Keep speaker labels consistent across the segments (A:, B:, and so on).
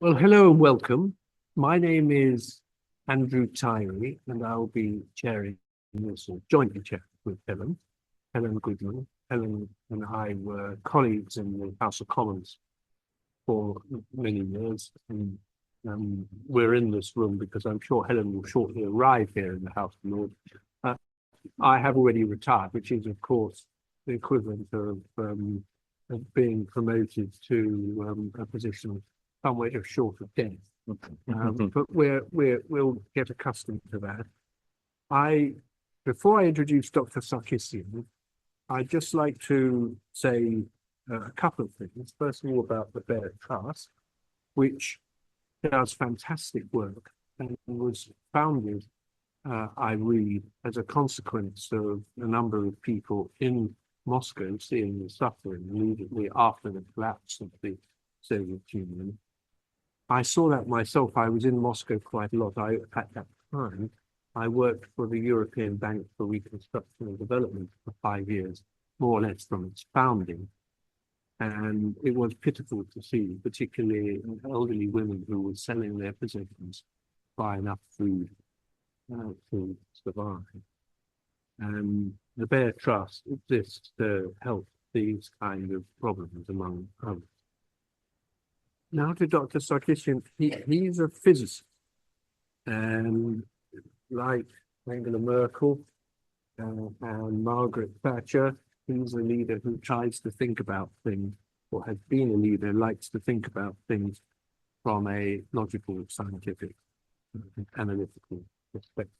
A: Well, hello and welcome. My name is Andrew Tyree, and I'll be chairing this, or jointly chairing with Helen Goodman. Helen and I were colleagues in the House of Commons for many years, and we're in this room because I'm sure Helen will shortly arrive here in the House of Lords. I have already retired, which is, of course, the equivalent of being promoted to a position somewhere just short of death. But we'll get accustomed to that. Before I introduce Dr. Sarkissian, I'd just like to say a couple of things. First of all, about the Bear Trust, which does fantastic work and was founded, I read, as a consequence of a number of people in Moscow seeing the suffering immediately after the collapse of the Soviet Union. I saw that myself. I was in Moscow quite a lot. At that time, I worked for the European Bank for Reconstruction and Development for 5 years, more or less from its founding. And it was pitiful to see, particularly elderly women who were selling their possessions to buy enough food to survive. And the Bear Trust exists to help these kind of problems, among others. Now to Dr. Sarkissian. He's a physicist, and like Angela Merkel and Margaret Thatcher, he's a leader who tries to think about things, or has been a leader, likes to think about things from a logical, scientific, analytical perspective.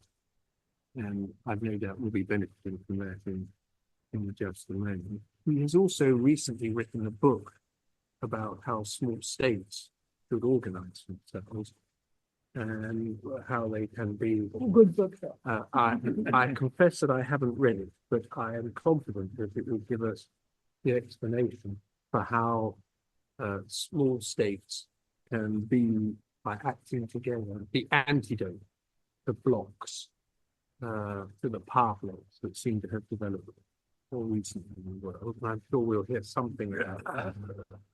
A: And I've no doubt we'll be benefiting from that in just a moment. He has also recently written a book about how small states should organize themselves and how they can be.
B: Good book.
A: I confess that I haven't read it, but I am confident that it will give us the explanation for how small states can be, by acting together, the antidote to blocks, to the power blocks that seem to have developed more recently in the world. And I'm sure we'll hear something about that.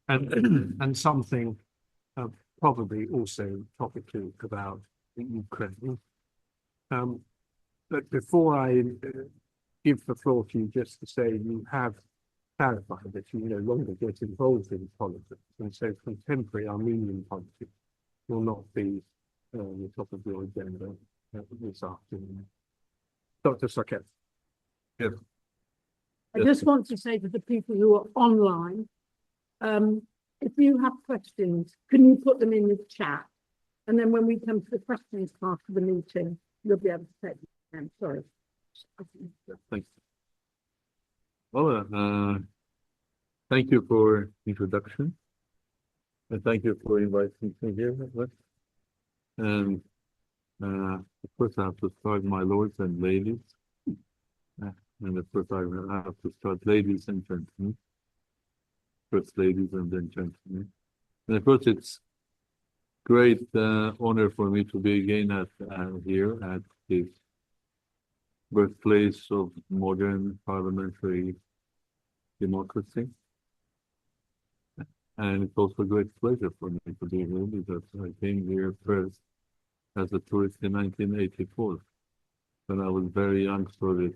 A: And something probably also topically about the Ukraine. But before I give the floor to you, just to say you have clarified that you no longer get involved in politics, and so contemporary Armenian politics will not be the top of your agenda this afternoon. Dr. Sarkissian.
C: Yes.
B: I just want to say to the people who are online, if you have questions, can you put them in the chat? And then when we come to the questions part of the meeting, you'll be able to take them. Sorry.
C: Thanks. Well, thank you for introduction, and thank you for inviting me here. And of course, I have to start, my lords and ladies. And of course, I will have to start, ladies and gentlemen. First ladies and then gentlemen. And of course, it's great honor for me to be again here at this birthplace of modern parliamentary democracy. And it's also a great pleasure for me to be here because I came here first as a tourist in 1984, when I was very young, sorry,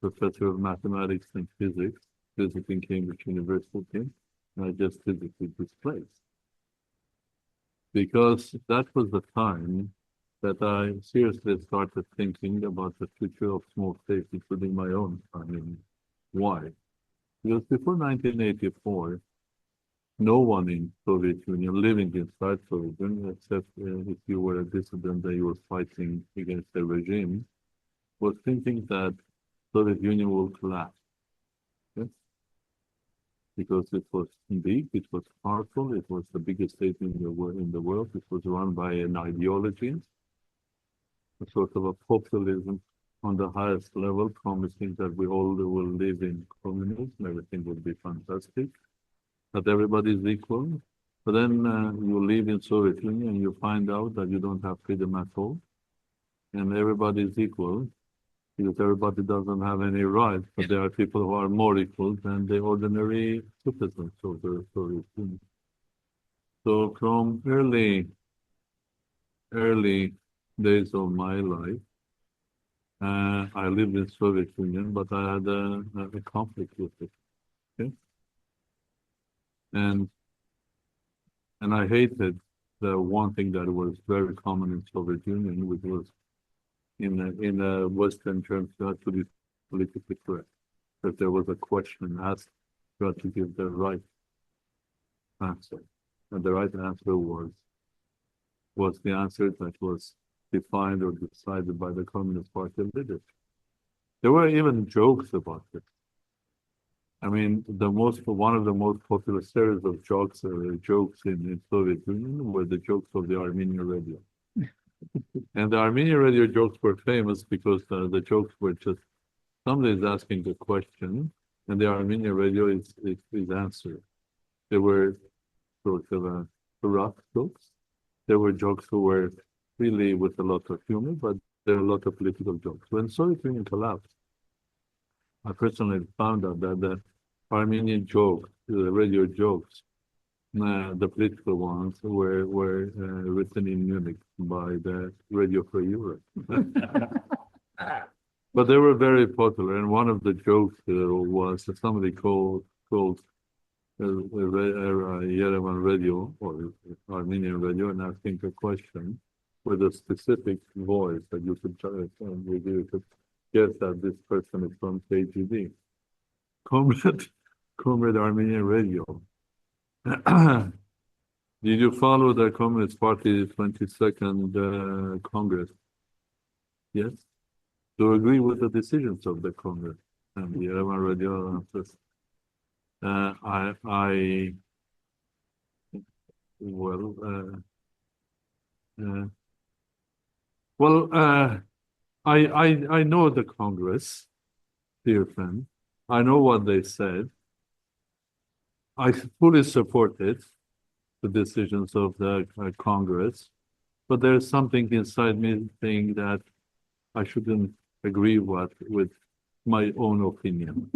C: professor of mathematics and physics, visiting Cambridge University, and I just visited this place. Because that was the time that I seriously started thinking about the future of small states, including my own. I mean, why? Because before 1984, no one in Soviet Union, living inside Soviet Union, except if you were a dissident and you were fighting against the regime, was thinking that Soviet Union will collapse. Yes? Because it was big, it was powerful, it was the biggest state in the world. It was run by an ideology, a sort of a populism on the highest level, promising that we all will live in communism, everything will be fantastic, that everybody is equal. But then you live in Soviet Union and you find out that you don't have freedom at all, and everybody is equal, because everybody doesn't have any rights, but there are people who are more equal than the ordinary citizens of the Soviet Union. So from early days of my life, I lived in Soviet Union, but I had a conflict with it. Okay, and I hated the one thing that was very common in Soviet Union, which was in a Western terms, you had to be politically correct. If there was a question asked, you had to give the right answer, and the right answer was the answer that was defined or decided by the Communist Party leaders. There were even jokes about it. I mean, one of the most popular series of jokes in Soviet Union were the jokes of the Armenian radio. And the Armenian radio jokes were famous because the jokes were just somebody is asking a question, and the Armenian radio is answering. They were sort of rough jokes. There were jokes who were really with a lot of humor, but there are a lot of political jokes. When Soviet Union collapsed, I personally found out that the Armenian jokes, the radio jokes, the political ones were written in Munich by the Radio for Europe. But they were very popular, and one of the jokes was that somebody called Yerevan radio or Armenian radio and asking a question with a specific voice that you could guess that this person is from KGB. Comrade Armenian radio. Did you follow the Communist Party 22nd Congress? Yes. Do you agree with the decisions of the Congress? And the Yerevan radio answers, I know the Congress, dear friend. I know what they said. I fully supported the decisions of the Congress, but there's something inside me saying that I shouldn't agree with my own opinion.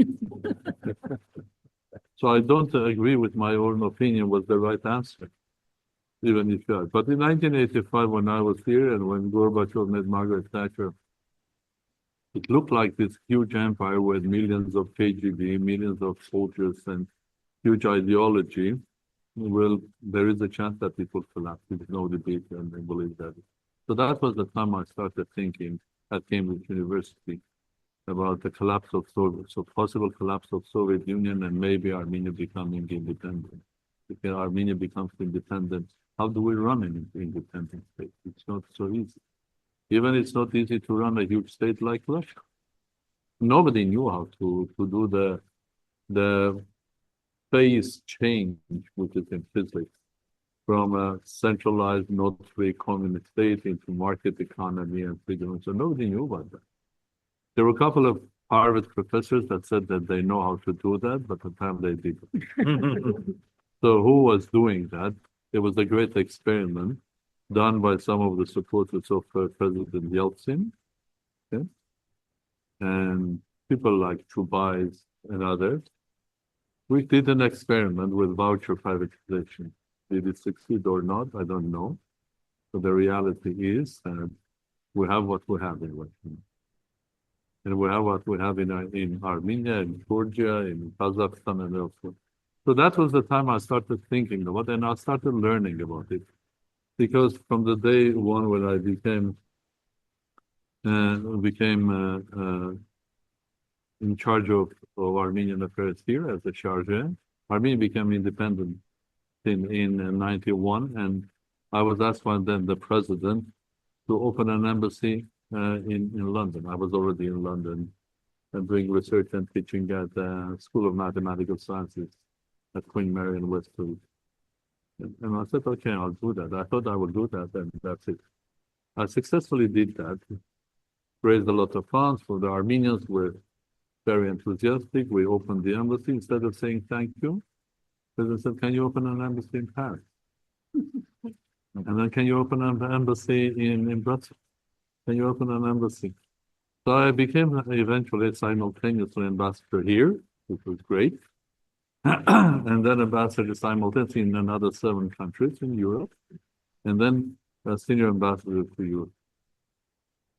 C: So I don't agree with my own opinion was the right answer, even if you are. But in 1985, when I was here and when Gorbachev met Margaret Thatcher, it looked like this huge empire with millions of KGB, millions of soldiers, and huge ideology. Well, there is a chance that it will collapse. There's no debate, and I believe that. So that was the time I started thinking at Cambridge University about the collapse of possible collapse of Soviet Union and maybe Armenia becoming independent. If Armenia becomes independent, how do we run an independent state? It's not so easy. Even it's not easy to run a huge state like Russia. Nobody knew how to do the phase change, which is in physics, from a centralized, not free communist state into market economy and freedom. So nobody knew about that. There were a couple of Harvard professors that said that they know how to do that, but at the time they didn't. So who was doing that? It was a great experiment done by some of the supporters of President Yeltsin, okay? And people like Chubais and others. We did an experiment with voucher privatization. Did it succeed or not? I don't know. But the reality is that we have what we have in Russia. And we have what we have in Armenia, in Georgia, in Kazakhstan, and elsewhere. So that was the time I started thinking about it, and I started learning about it. Because from the day one when I became in charge of Armenian affairs here as a charge, Armenia became independent in 91, and I was asked by then the president to open an embassy in London. I was already in London and doing research and teaching at the School of Mathematical Sciences at Queen Mary in Westfield. And I said, okay, I'll do that. I thought I would do that, and that's it. I successfully did that, raised a lot of funds for the Armenians, were very enthusiastic. We opened the embassy. Instead of saying thank you, the president said, can you open an embassy in Paris? And then can you open an embassy in Brussels? Can you open an embassy? So I became eventually simultaneously ambassador here, which was great. and then ambassador simultaneously in another 7 countries in Europe, and then a senior ambassador to Europe,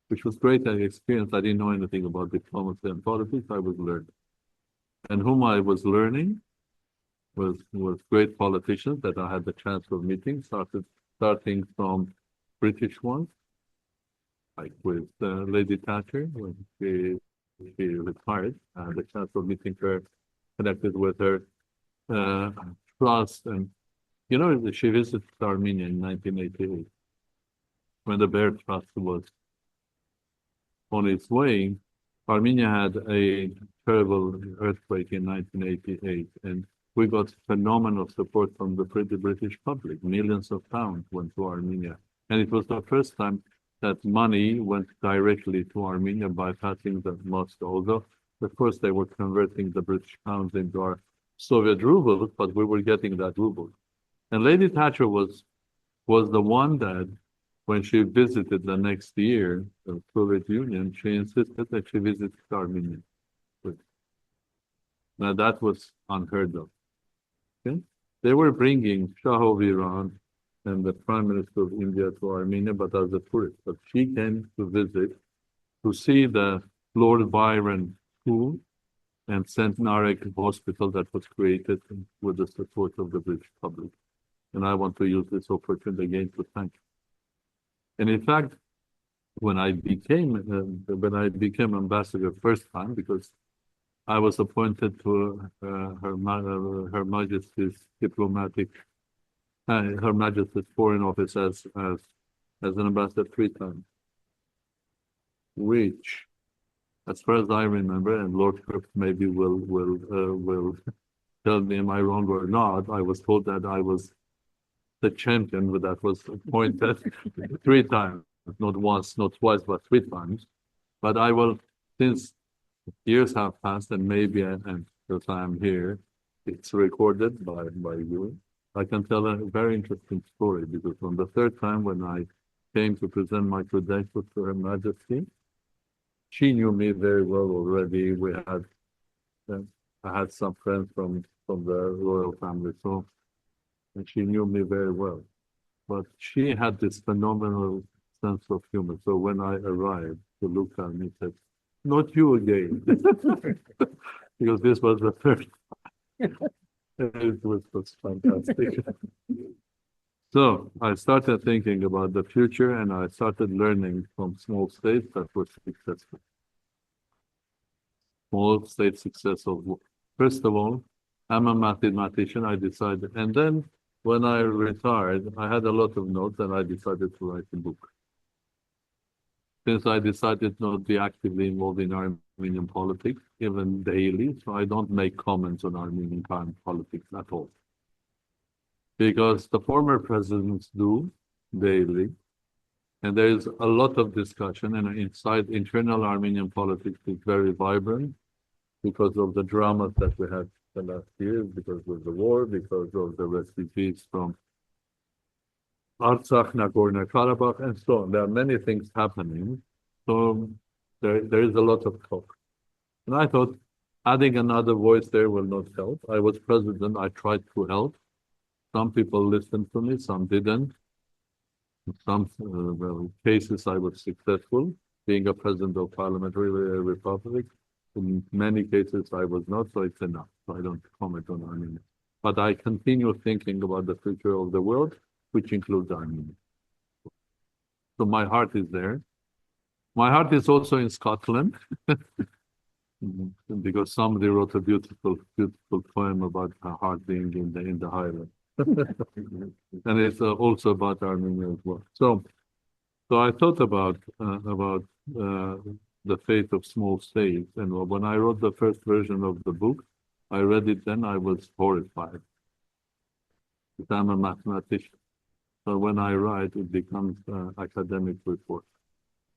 C: which was great experience. I didn't know anything about diplomacy and politics. I was learning. And whom I was learning was great politicians that I had the chance of meeting, starting from British ones, like with Lady Thatcher when she retired. I had the chance of meeting her, connected with her trust. And, you know, she visited Armenia in 1988 when the Bear Trust was on its way. Armenia had a terrible earthquake in 1988, and we got phenomenal support from the British public. Millions of pounds went to Armenia. And it was the first time that money went directly to Armenia, bypassing the Moscow. Although, of course, they were converting the British pounds into our Soviet rubles, but we were getting that ruble. And Lady Thatcher was the one that, when she visited the next year the Soviet Union, she insisted that she visit Armenia. Now that was unheard of. Okay? They were bringing Shah of Iran and the Prime Minister of India to Armenia, but as a tourist. But she came to visit, to see the Lord Byron School and St. Narek Hospital that was created with the support of the British public. And I want to use this opportunity again to thank you. And in fact, when I became ambassador first time, because I was appointed to Her Majesty's diplomatic, Her Majesty's Foreign Office as an ambassador 3 times, which, as far as I remember, and Lord Kirk maybe will tell me am I wrong or not, I was told that I was the champion that was appointed 3 times, not once, not twice, but 3 times. But I will, since years have passed, and maybe, and because I'm here, it's recorded by you. I can tell a very interesting story, because on the 3rd time when I came to present my credentials to Her Majesty, she knew me very well already. I had some friends from the royal family, so, and she knew me very well. But she had this phenomenal sense of humor. So when I arrived, to look at me, said, "Not you again," because this was the 3rd time. It was fantastic. So I started thinking about the future, and I started learning from small states that were successful. Small state successful. First of all, I'm a mathematician, I decided. And then when I retired, I had a lot of notes, and I decided to write a book. Since I decided not to be actively involved in Armenian politics, even daily, so I don't make comments on Armenian current politics at all. Because the former presidents do daily, and there is a lot of discussion, and inside internal Armenian politics is very vibrant because of the dramas that we had the last years, because of the war, because of the refugees from Artsakh, Nagorno-Karabakh, and so on. There are many things happening, so there is a lot of talk. And I thought adding another voice there will not help. I was president, I tried to help. Some people listened to me, some didn't. In some cases I was successful, being a president of parliamentary republic. In many cases I was not, so it's enough. So I don't comment on Armenia. But I continue thinking about the future of the world, which includes Armenia. So my heart is there. My heart is also in Scotland, because somebody wrote a beautiful poem about her heart being in the Highlands. And it's also about Armenia as well. So I thought about the fate of small states, and when I wrote the first version of the book, I read it then, I was horrified. Because I'm a mathematician. So when I write, it becomes an academic report.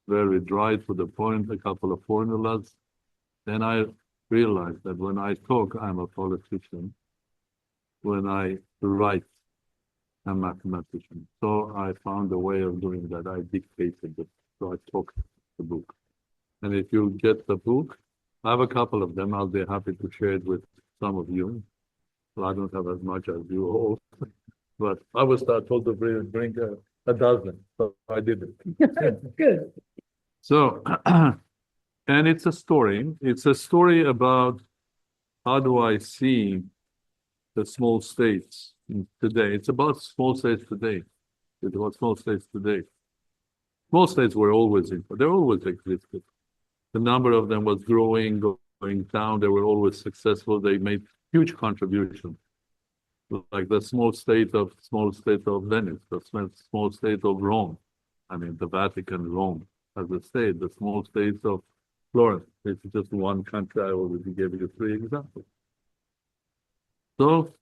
C: Very dry to the point, a couple of formulas. Then I realized that when I talk, I'm a politician. When I write, I'm a mathematician. So I found a way of doing that. I dictated it. So I talked the book. And if you get the book, I have a couple of them. I'll be happy to share it with some of you. Well, I don't have as much as you all, but I was told to bring a dozen, so I did it.
B: Good.
C: So, and it's a story. It's a story about how do I see the small states today. It's about small states today. It's about small states today. Small states were always in, they always existed. The number of them was growing, going down. They were always successful. They made huge contributions, like the small state of Venice, the small state of Rome. I mean, the Vatican, Rome as a state, the small states of Florence. It's just one country. I already gave you 3 examples. So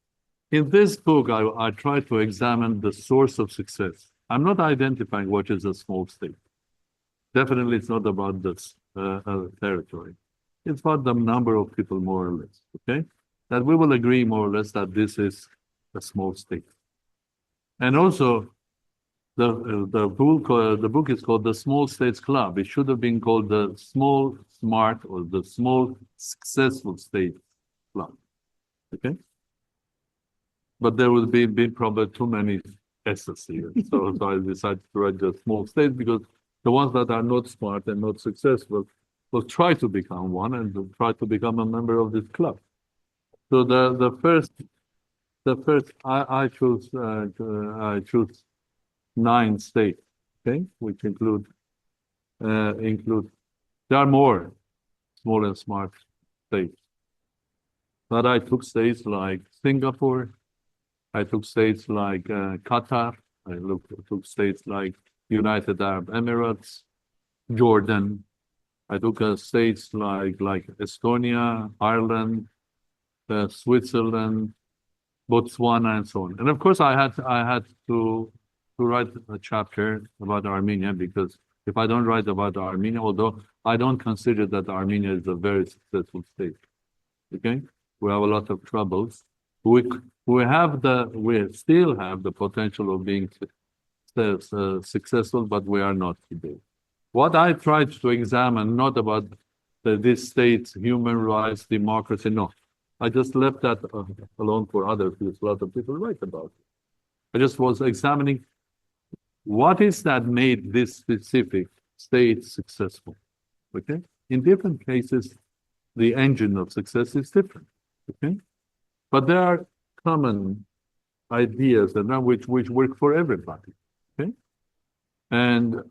C: in this book, I try to examine the source of success. I'm not identifying what is a small state. Definitely, it's not about this territory. It's about the number of people, more or less, okay? That we will agree more or less that this is a small state. And also, the book is called The Small States Club. It should have been called the Small Smart or the Small Successful States Club, okay? But there will be probably too many S's here. So I decided to write the small states because the ones that are not smart and not successful will try to become one and will try to become a member of this club. So the first I choose 9 states, okay, which include there are more small and smart states. But I took states like Singapore. I took states like Qatar. I took states like United Arab Emirates, Jordan. I took states like Estonia, Ireland, Switzerland, Botswana, and so on. And of course, I had to write a chapter about Armenia, because if I don't write about Armenia, although I don't consider that Armenia is a very successful state, okay, we have a lot of troubles. We still have the potential of being successful, but we are not today. What I tried to examine, not about this state's human rights, democracy, no. I just left that alone for other people. A lot of people write about it. I just was examining what is that made this specific state successful. Okay? In different cases, the engine of success is different. Okay? But there are common ideas and which work for everybody. Okay? And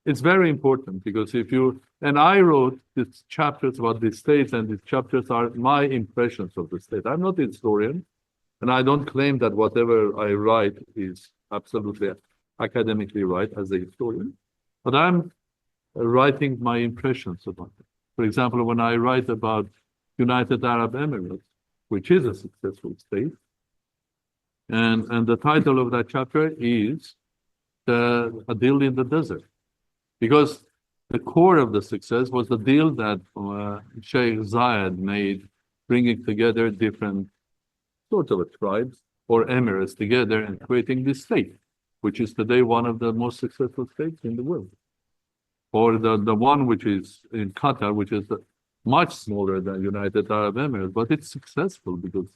C: it's very important, because and I wrote these chapters about the states, and these chapters are my impressions of the state. I'm not a historian, and I don't claim that whatever I write is absolutely academically right as a historian, but I'm writing my impressions about it. For example, when I write about United Arab Emirates, which is a successful state, and the title of that chapter is A Deal in the Desert, because the core of the success was the deal that Sheikh Zayed made, bringing together different sort of tribes or emirates together and creating this state, which is today one of the most successful states in the world. Or the one which is in Qatar, which is much smaller than United Arab Emirates, but it's successful because,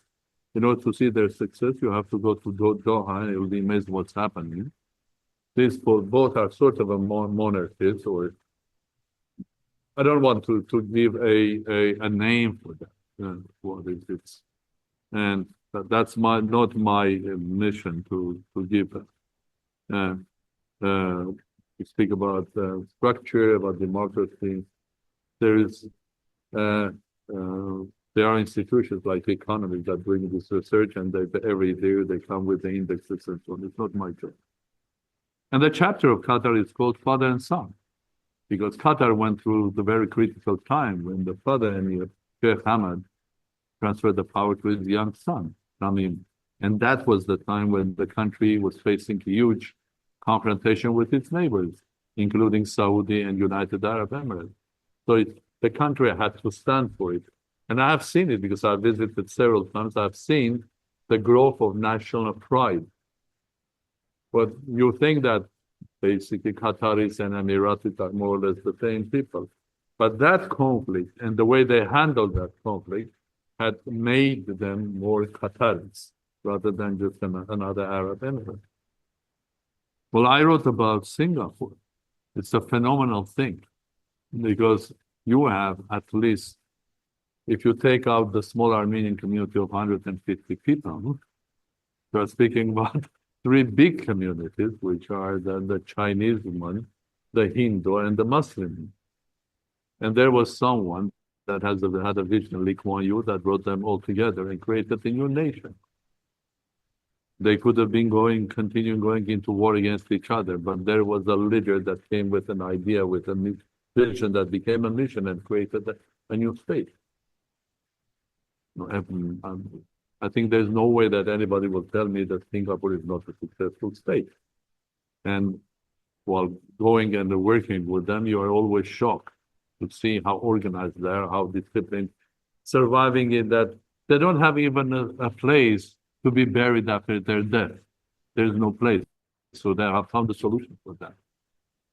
C: to see their success, you have to go to Doha, and you'll be amazed what's happening. These both are sort of a monarchies, or I don't want to give a name for that. What is it? And that's not my mission to give. We speak about structure, about democracy. There are institutions like economists that bring this research, and every year they come with the indexes and so on. It's not my job. And the chapter of Qatar is called Father and Son, because Qatar went through the very critical time when the father, Sheikh Hamad, transferred the power to his young son, Tamim. And that was the time when the country was facing huge confrontation with its neighbors, including Saudi and United Arab Emirates. So the country had to stand for it. And I have seen it because I've visited several times. I've seen the growth of national pride. But you think that basically Qataris and Emiratis are more or less the same people. But that conflict and the way they handled that conflict had made them more Qataris rather than just another Arab emirate. Well, I wrote about Singapore. It's a phenomenal thing because you have at least, if you take out the small Armenian community of 150 people, we're speaking about three big communities, which are the Chinese one, the Hindu, and the Muslim. And there was someone that had a vision, Lee Kuan Yew, that brought them all together and created a new nation. They could have been continuing going into war against each other, but there was a leader that came with an idea, with a vision that became a mission and created a new state. I think there's no way that anybody will tell me that Singapore is not a successful state. And while going and working with them, you are always shocked to see how organized they are, how disciplined, surviving in that they don't have even a place to be buried after their death. There's no place. So they have found a solution for that.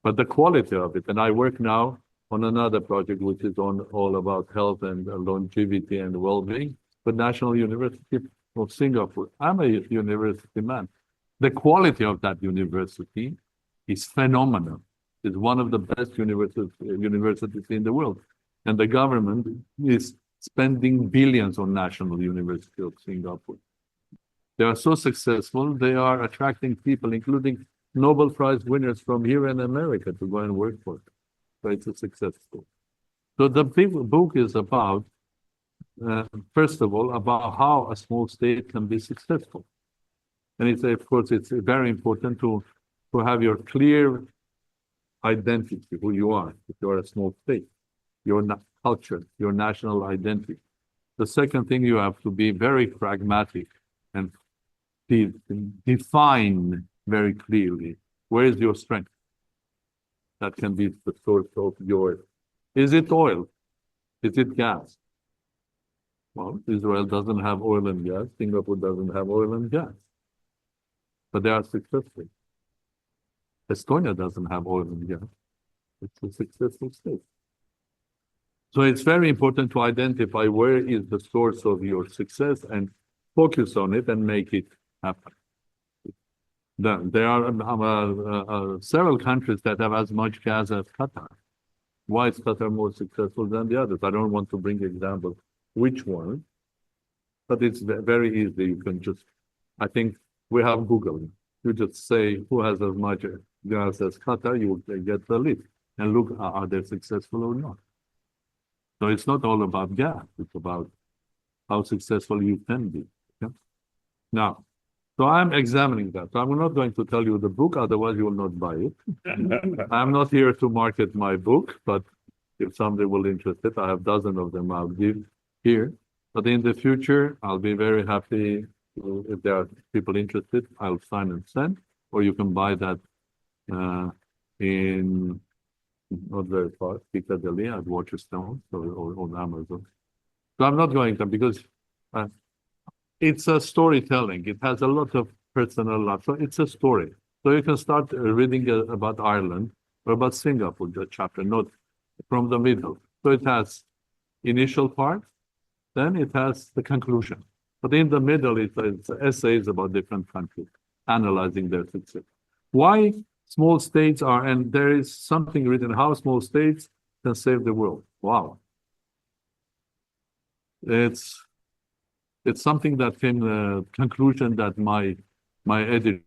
C: But the quality of it, and I work now on another project which is all about health and longevity and well-being, the National University of Singapore. I'm a university man. The quality of that university is phenomenal. It's one of the best universities in the world. And the government is spending billions on National University of Singapore. They are so successful, they are attracting people, including Nobel Prize winners from here in America to go and work for it. So it's a success story. So the big book is about, first of all, about how a small state can be successful. And it's, of course, it's very important to have your clear identity, who you are, if you are a small state, your culture, your national identity. The second thing, you have to be very pragmatic and define very clearly, where is your strength? That can be the source of your, is it oil? Is it gas? Well, Israel doesn't have oil and gas. Singapore doesn't have oil and gas. But they are successful. Estonia doesn't have oil and gas. It's a successful state. So it's very important to identify where is the source of your success and focus on it and make it happen. There are several countries that have as much gas as Qatar. Why is Qatar more successful than the others? I don't want to bring examples which one, but it's very easy. You can just, I think we have Google. You just say who has as much gas as Qatar, you will get the list and look, are they successful or not? So it's not all about gas, it's about how successful you can be. Okay? Now, so I'm examining that. So I'm not going to tell you the book, otherwise you will not buy it. I'm not here to market my book, but if somebody will interested, I have dozens of them I'll give here. But in the future, I'll be very happy if there are people interested, I'll sign and send, or you can buy that in not very far, Piccadilly at Waterstone or on Amazon. So I'm not going to, because it's a storytelling. It has a lot of personal life. So it's a story. So you can start reading about Ireland or about Singapore, the chapter, not from the middle. So it has initial part, then it has the conclusion. But in the middle, it's essays about different countries, analyzing their success. Why small states are, and there is something written, how small states can save the world. Wow. It's something that came, conclusion that my editor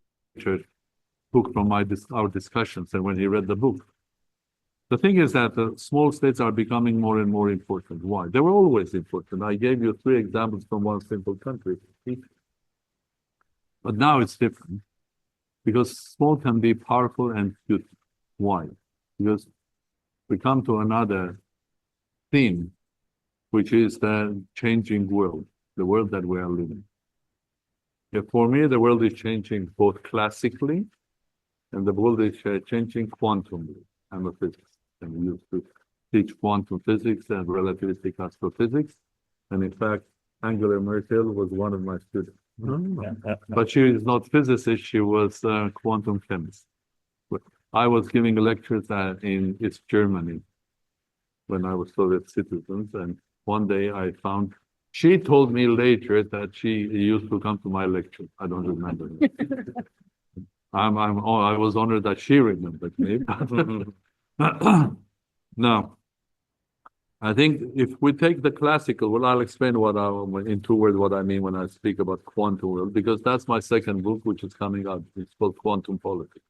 C: took from our discussions and when he read the book. The thing is that small states are becoming more and more important. Why? They were always important. I gave you 3 examples from one simple country. But now it's different because small can be powerful and cute. Why? Because we come to another theme, which is the changing world, the world that we are living. For me, the world is changing both classically and the world is changing quantumly. I'm a physicist and we used to teach quantum physics and relativistic astrophysics. And in fact, Angela Merkel was one of my students. But she is not physicist, she was a quantum chemist. I was giving lectures in East Germany when I was Soviet citizens, and one day I found She told me later that she used to come to my lecture. I don't remember. I was honored that she remembered me. Now, I think if we take the classical, well, I'll explain in 2 words what I mean when I speak about quantum world, because that's my second book, which is coming out. It's called Quantum Politics,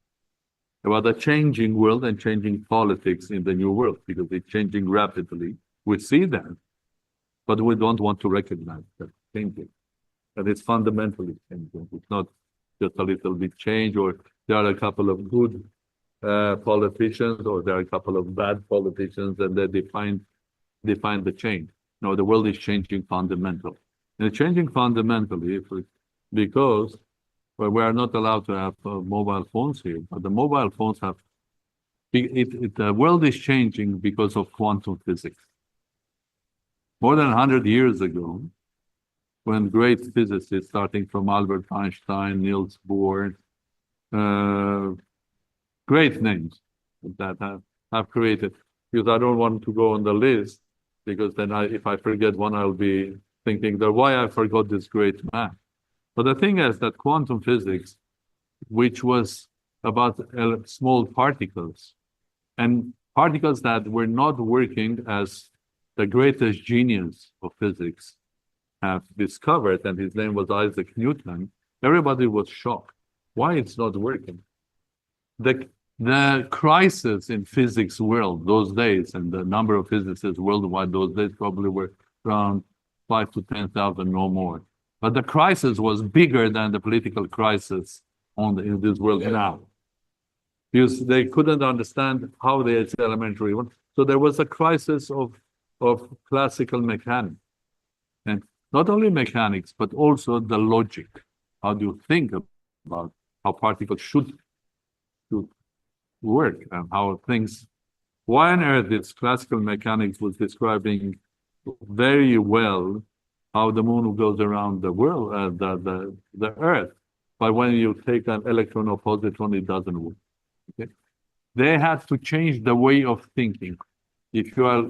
C: about the changing world and changing politics in the new world, because it's changing rapidly. We see that, but we don't want to recognize that changing. And it's fundamentally changing. It's not just a little bit change, or there are a couple of good politicians, or there are a couple of bad politicians, and they define the change. No, the world is changing fundamentally. And it's changing fundamentally because we are not allowed to have mobile phones here, but the mobile phones have, the world is changing because of quantum physics. More than 100 years ago, when great physicists, starting from Albert Einstein, Niels Bohr, great names that have created, because I don't want to go on the list, because then if I forget one, I'll be thinking that why I forgot this great man. But the thing is that quantum physics, which was about small particles, and particles that were not working as the greatest genius of physics have discovered, and his name was Isaac Newton, everybody was shocked. Why it's not working? The crisis in physics world those days, and the number of physicists worldwide those days probably were around 5 to 10,000, no more. But the crisis was bigger than the political crisis in this world now, because they couldn't understand how the elementary one. So there was a crisis of classical mechanics, and not only mechanics, but also the logic. How do you think about how particles should work and how things? Why on earth this classical mechanics was describing very well how the moon goes around the world, the Earth, but when you take an electron or positron, it doesn't work. Okay? They had to change the way of thinking. If you are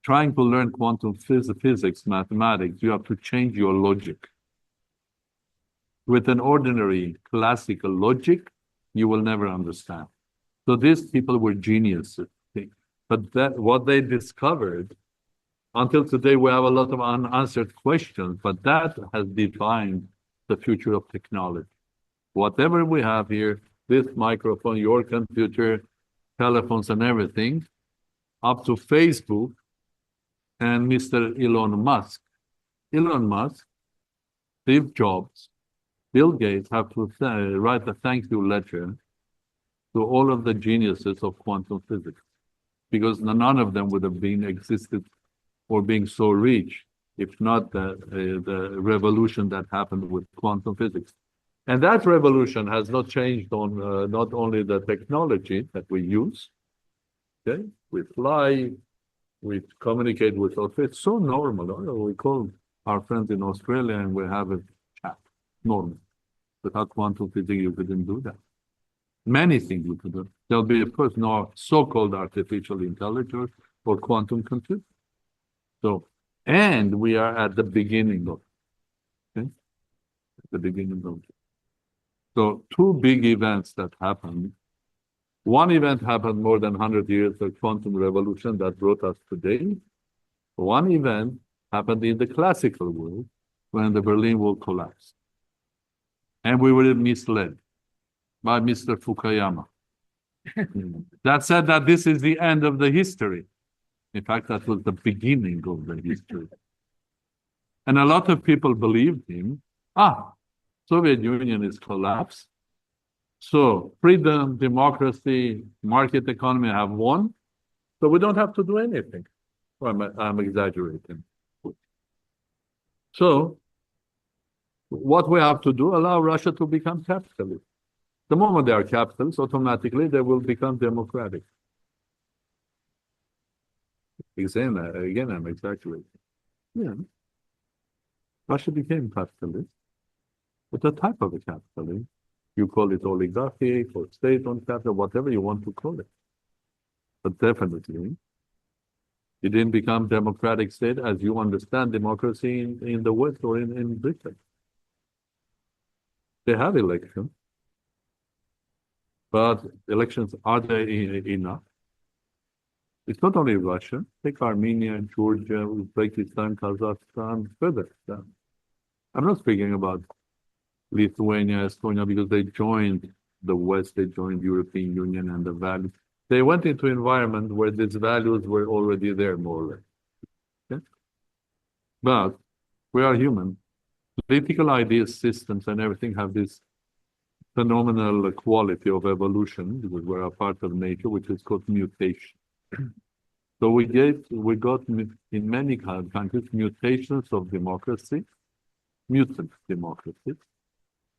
C: trying to learn quantum physics, mathematics, you have to change your logic. With an ordinary classical logic, you will never understand. So these people were geniuses. But what they discovered, until today, we have a lot of unanswered questions, but that has defined the future of technology. Whatever we have here, this microphone, your computer, telephones and everything, up to Facebook and Mr. Elon Musk. Elon Musk, Steve Jobs, Bill Gates have to write a thank you letter to all of the geniuses of quantum physics, because none of them would have been existed or being so rich if not the revolution that happened with quantum physics. And that revolution has not changed on not only the technology that we use, okay? We fly, we communicate with us. It's so normal. We call our friends in Australia and we have a chat, normal. Without quantum physics, you couldn't do that. Many things you could do. There'll be, of course, no so-called artificial intelligence or quantum computing. So, and we are at the beginning of it. Okay? At the beginning of it. So, two big events that happened. One event happened more than 100 years, the quantum revolution that brought us today. One event happened in the classical world when the Berlin Wall collapsed. And we were misled by Mr. Fukuyama. That said that this is the end of the history. In fact, that was the beginning of the history. And a lot of people believed him. Soviet Union is collapsed. So freedom, democracy, market economy have won. So we don't have to do anything. Well, I'm exaggerating. So what we have to do, allow Russia to become capitalist. The moment they are capitalists, automatically they will become democratic. Again, I'm exaggerating. Yeah. Russia became capitalist. But the type of a capitalist, you call it oligarchy or state-owned capital, whatever you want to call it. But definitely, It didn't become democratic state as you understand democracy in the West or in Britain. They have elections, but elections, are they enough? It's not only Russia. Take Armenia, Georgia, Uzbekistan, Kazakhstan, further down. I'm not speaking about Lithuania, Estonia, because they joined the West, they joined European Union and the values. They went into an environment where these values were already there, more or less. Okay? But we are human. Political ideas, systems, and everything have this phenomenal quality of evolution, because we're a part of nature, which is called mutation. So we got in many countries mutations of democracy, mutant democracies,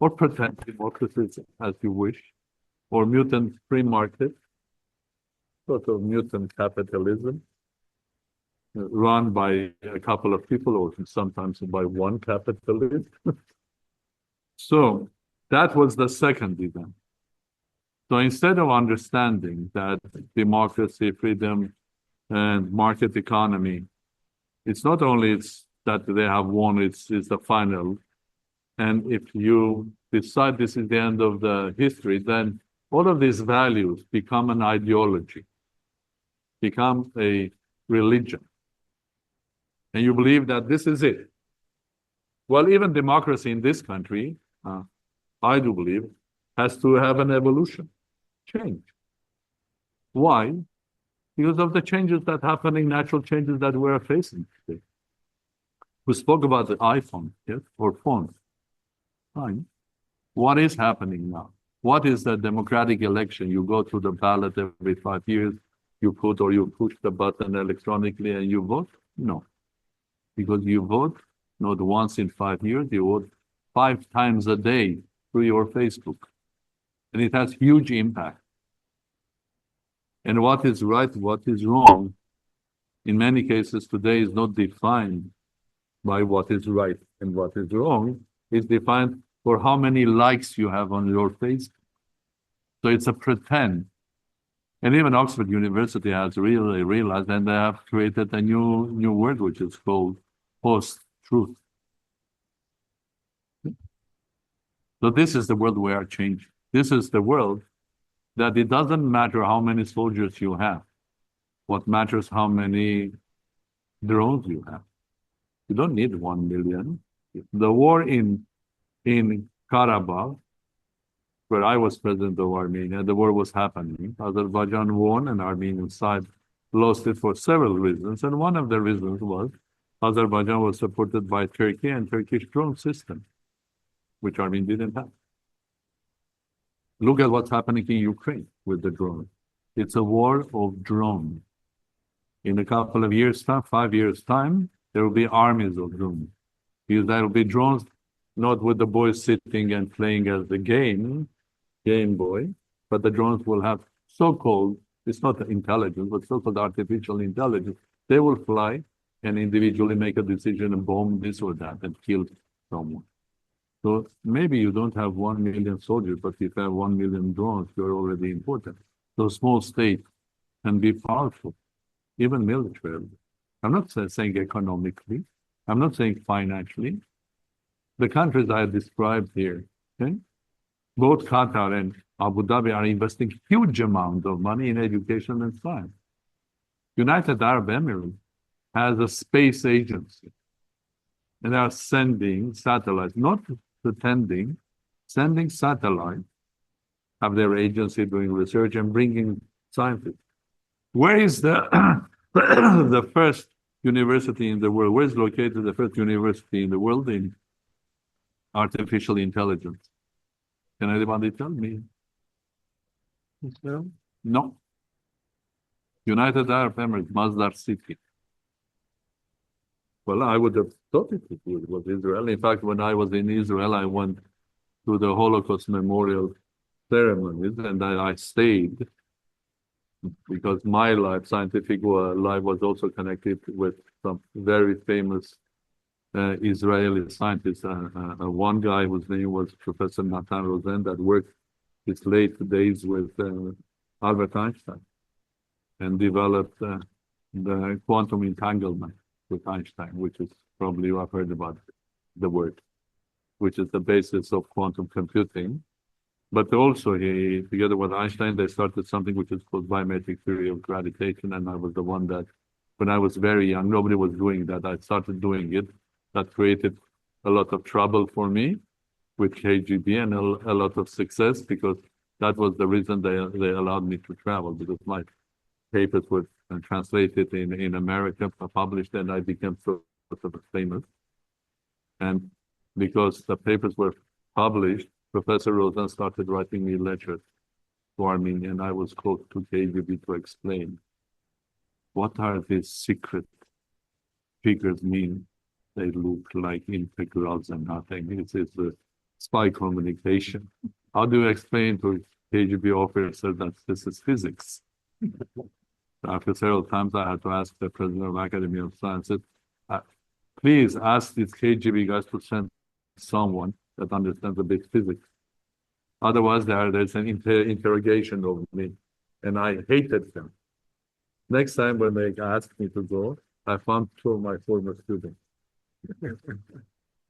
C: or pretend democracies as you wish, or mutant free market, sort of mutant capitalism, run by a couple of people or sometimes by one capitalist. So that was the second event. So instead of understanding that democracy, freedom, and market economy, it's not only that they have won, it's the final. And if you decide this is the end of the history, then all of these values become an ideology, become a religion. And you believe that this is it. Well, even democracy in this country, I do believe, has to have an evolution, change. Why? Because of the changes that are happening, natural changes that we're facing today. We spoke about the iPhone, yes, or phone. Fine. What is happening now? What is the democratic election? You go to the ballot every 5 years, you put or you push the button electronically and you vote? No. Because you vote not once in 5 years, you vote 5 times a day through your Facebook. And it has huge impact. And what is right, what is wrong, in many cases today is not defined by what is right and what is wrong. It's defined for how many likes you have on your Facebook. So it's a pretend. And even Oxford University has really realized, and they have created a new word which is called post-truth. So this is the world we are changing. This is the world that it doesn't matter how many soldiers you have. What matters how many drones you have. You don't need 1 million. The war in Karabakh, where I was president of Armenia, the war was happening. Azerbaijan won and Armenian side lost it for several reasons. And one of the reasons was Azerbaijan was supported by Turkey and Turkish drone system, which Armenia didn't have. Look at what's happening in Ukraine with the drone. It's a war of drones. In a couple of years' time, 5 years' time, there will be armies of drones. Because there will be drones, not with the boys sitting and playing as the Game Boy, but the drones will have so-called, it's not intelligence, but so-called artificial intelligence. They will fly and individually make a decision and bomb this or that and kill someone. So maybe you don't have 1 million soldiers, but if you have 1 million drones, you're already important. So small states can be powerful, even militarily. I'm not saying economically. I'm not saying financially. The countries I described here, okay? Both Qatar and Abu Dhabi are investing huge amounts of money in education and science. United Arab Emirates has a space agency, and they are sending satellites, not pretending, sending satellites, have their agency doing research and bringing scientists. Where is the the first university in the world? Where is located the first university in the world in artificial intelligence? Can anybody tell me? No. United Arab Emirates, Masdar City. Well, I would have thought it was Israel. In fact, when I was in Israel, I went to the Holocaust memorial ceremonies and I stayed because my life, scientific life, was also connected with some very famous Israeli scientists. One guy whose name was Professor Nathan Rosen that worked his late days with Albert Einstein and developed the quantum entanglement with Einstein, which is probably you have heard about the word, which is the basis of quantum computing. But also he, together with Einstein, they started something which is called biometric theory of gravitation. And I was the one that, when I was very young, nobody was doing that. I started doing it. That created a lot of trouble for me with KGB and a lot of success, because that was the reason they allowed me to travel, because my papers were translated in America, published, and I became sort of famous. And because the papers were published, Professor Rosen started writing me letters to Armenia, and I was called to KGB to explain what are these secret figures mean. They look like integrals and nothing. It's a spy communication. How do you explain to KGB officer that this is physics? After several times, I had to ask the president of Academy of Sciences, please ask these KGB guys to send someone that understands a bit physics. Otherwise, there's an interrogation of me, and I hated them. Next time when they asked me to go, I found two of my former students.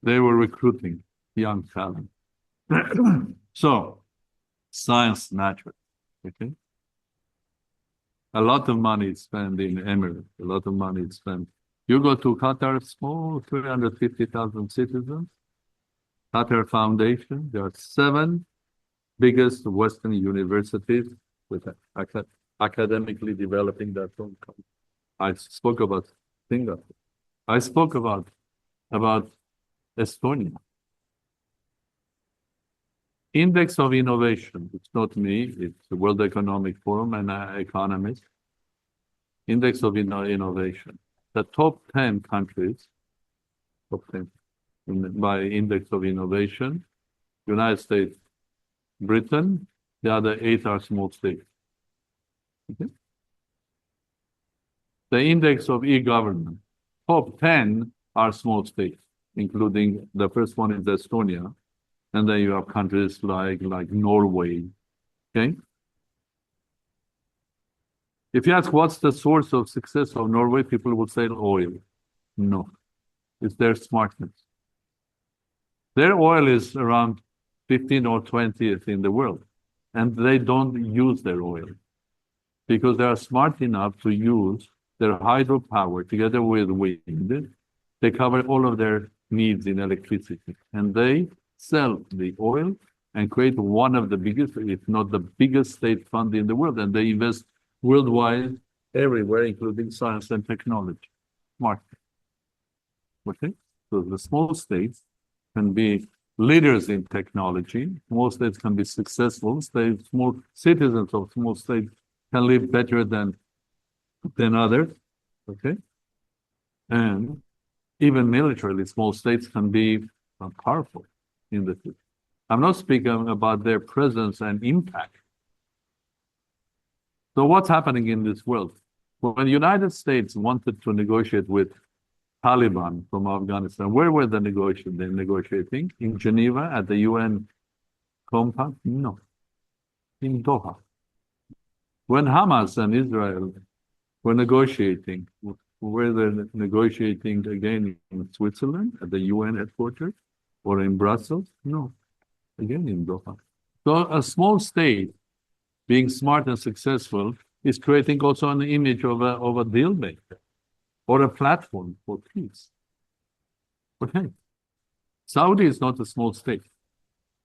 C: They were recruiting young talent. So, science matters, okay? A lot of money is spent in Emirates, a lot of money is spent. You go to Qatar, small, 350,000 citizens, Qatar Foundation, there are 7 biggest Western universities with academically developing their own country. I spoke about Singapore. I spoke about Estonia. Index of Innovation, it's not me, it's the World Economic Forum and economists. Index of Innovation. The top 10 countries, top 10 by Index of Innovation, United States, Britain, the other 8 are small states. Okay? The Index of E-Government, top 10 are small states, including the first one is Estonia, and then you have countries like Norway, okay? If you ask what's the source of success of Norway, people will say oil. No, it's their smartness. Their oil is around 15th or 20th in the world, and they don't use their oil because they are smart enough to use their hydropower together with wind. They cover all of their needs in electricity, and they sell the oil and create one of the biggest, if not the biggest state fund in the world, and they invest worldwide everywhere, including science and technology. Smart. Okay? So the small states can be leaders in technology. Small states can be successful. Small citizens of small states can live better than others. Okay? And even militarily, small states can be powerful in the future. I'm not speaking about their presence and impact. So what's happening in this world? When the United States wanted to negotiate with Taliban from Afghanistan, where were they negotiating? In Geneva at the UN compact? No, in Doha. When Hamas and Israel were negotiating, were they negotiating again in Switzerland at the UN headquarters or in Brussels? No, again in Doha. So a small state being smart and successful is creating also an image of a deal maker or a platform for peace. Okay. Saudi is not a small state.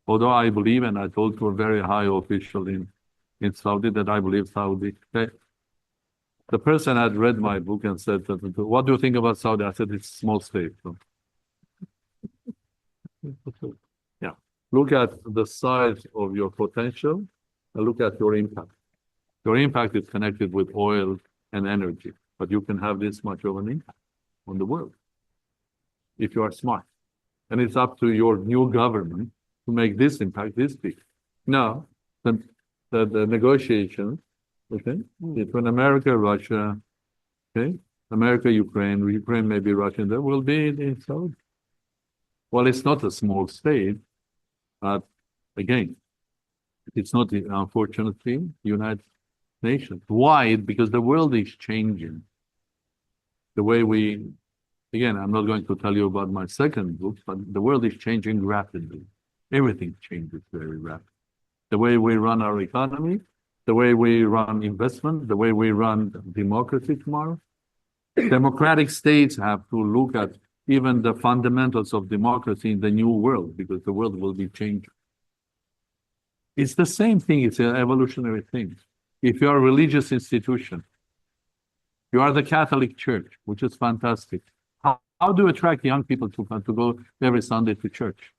C: Although I believe, and I told to a very high official in Saudi that I believe Saudi. Okay. The person had read my book and said, what do you think about Saudi? I said, it's a small state. So, yeah. Look at the size of your potential and look at your impact. Your impact is connected with oil and energy, but you can have this much of an impact on the world if you are smart. And it's up to your new government to make this impact this big. Now, the negotiations, okay, between America, Russia, okay, America, Ukraine may be Russia, there will be in Saudi. Well, it's not a small state, but again, it's not, unfortunately, United Nations. Why? Because the world is changing. The way we, again, I'm not going to tell you about my second book, but the world is changing rapidly. Everything changes very rapidly. The way we run our economy, the way we run investment, the way we run democracy tomorrow. Democratic states have to look at even the fundamentals of democracy in the new world, because the world will be changing. It's the same thing, it's an evolutionary thing. If you are a religious institution, you are the Catholic Church, which is fantastic. How do you attract young people to go every Sunday to church?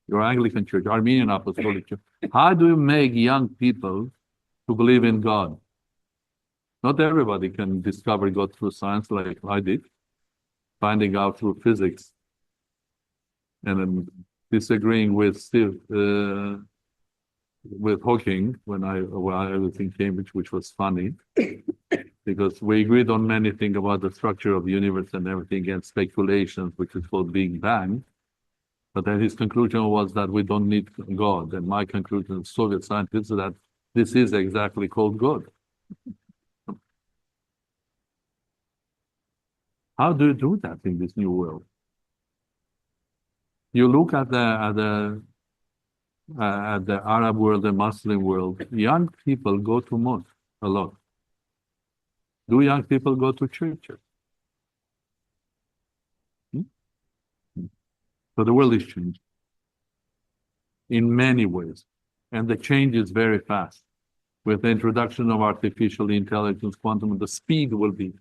C: Your Anglican Church, Armenian Apostolic Church. How do you make young people to believe in God? Not everybody can discover God through science like I did, finding out through physics, and then disagreeing with Steve, with Hawking when I was in Cambridge, which was funny, because we agreed on many things about the structure of the universe and everything, and speculations, which is called Big Bang. But then his conclusion was that we don't need God. And my conclusion as Soviet scientists is that this is exactly called God. How do you do that in this new world? You look at the Arab world, the Muslim world. Young people go to mosque a lot. Do young people go to churches? So the world is changing in many ways, and the change is very fast. With the introduction of artificial intelligence, quantum, the speed will be.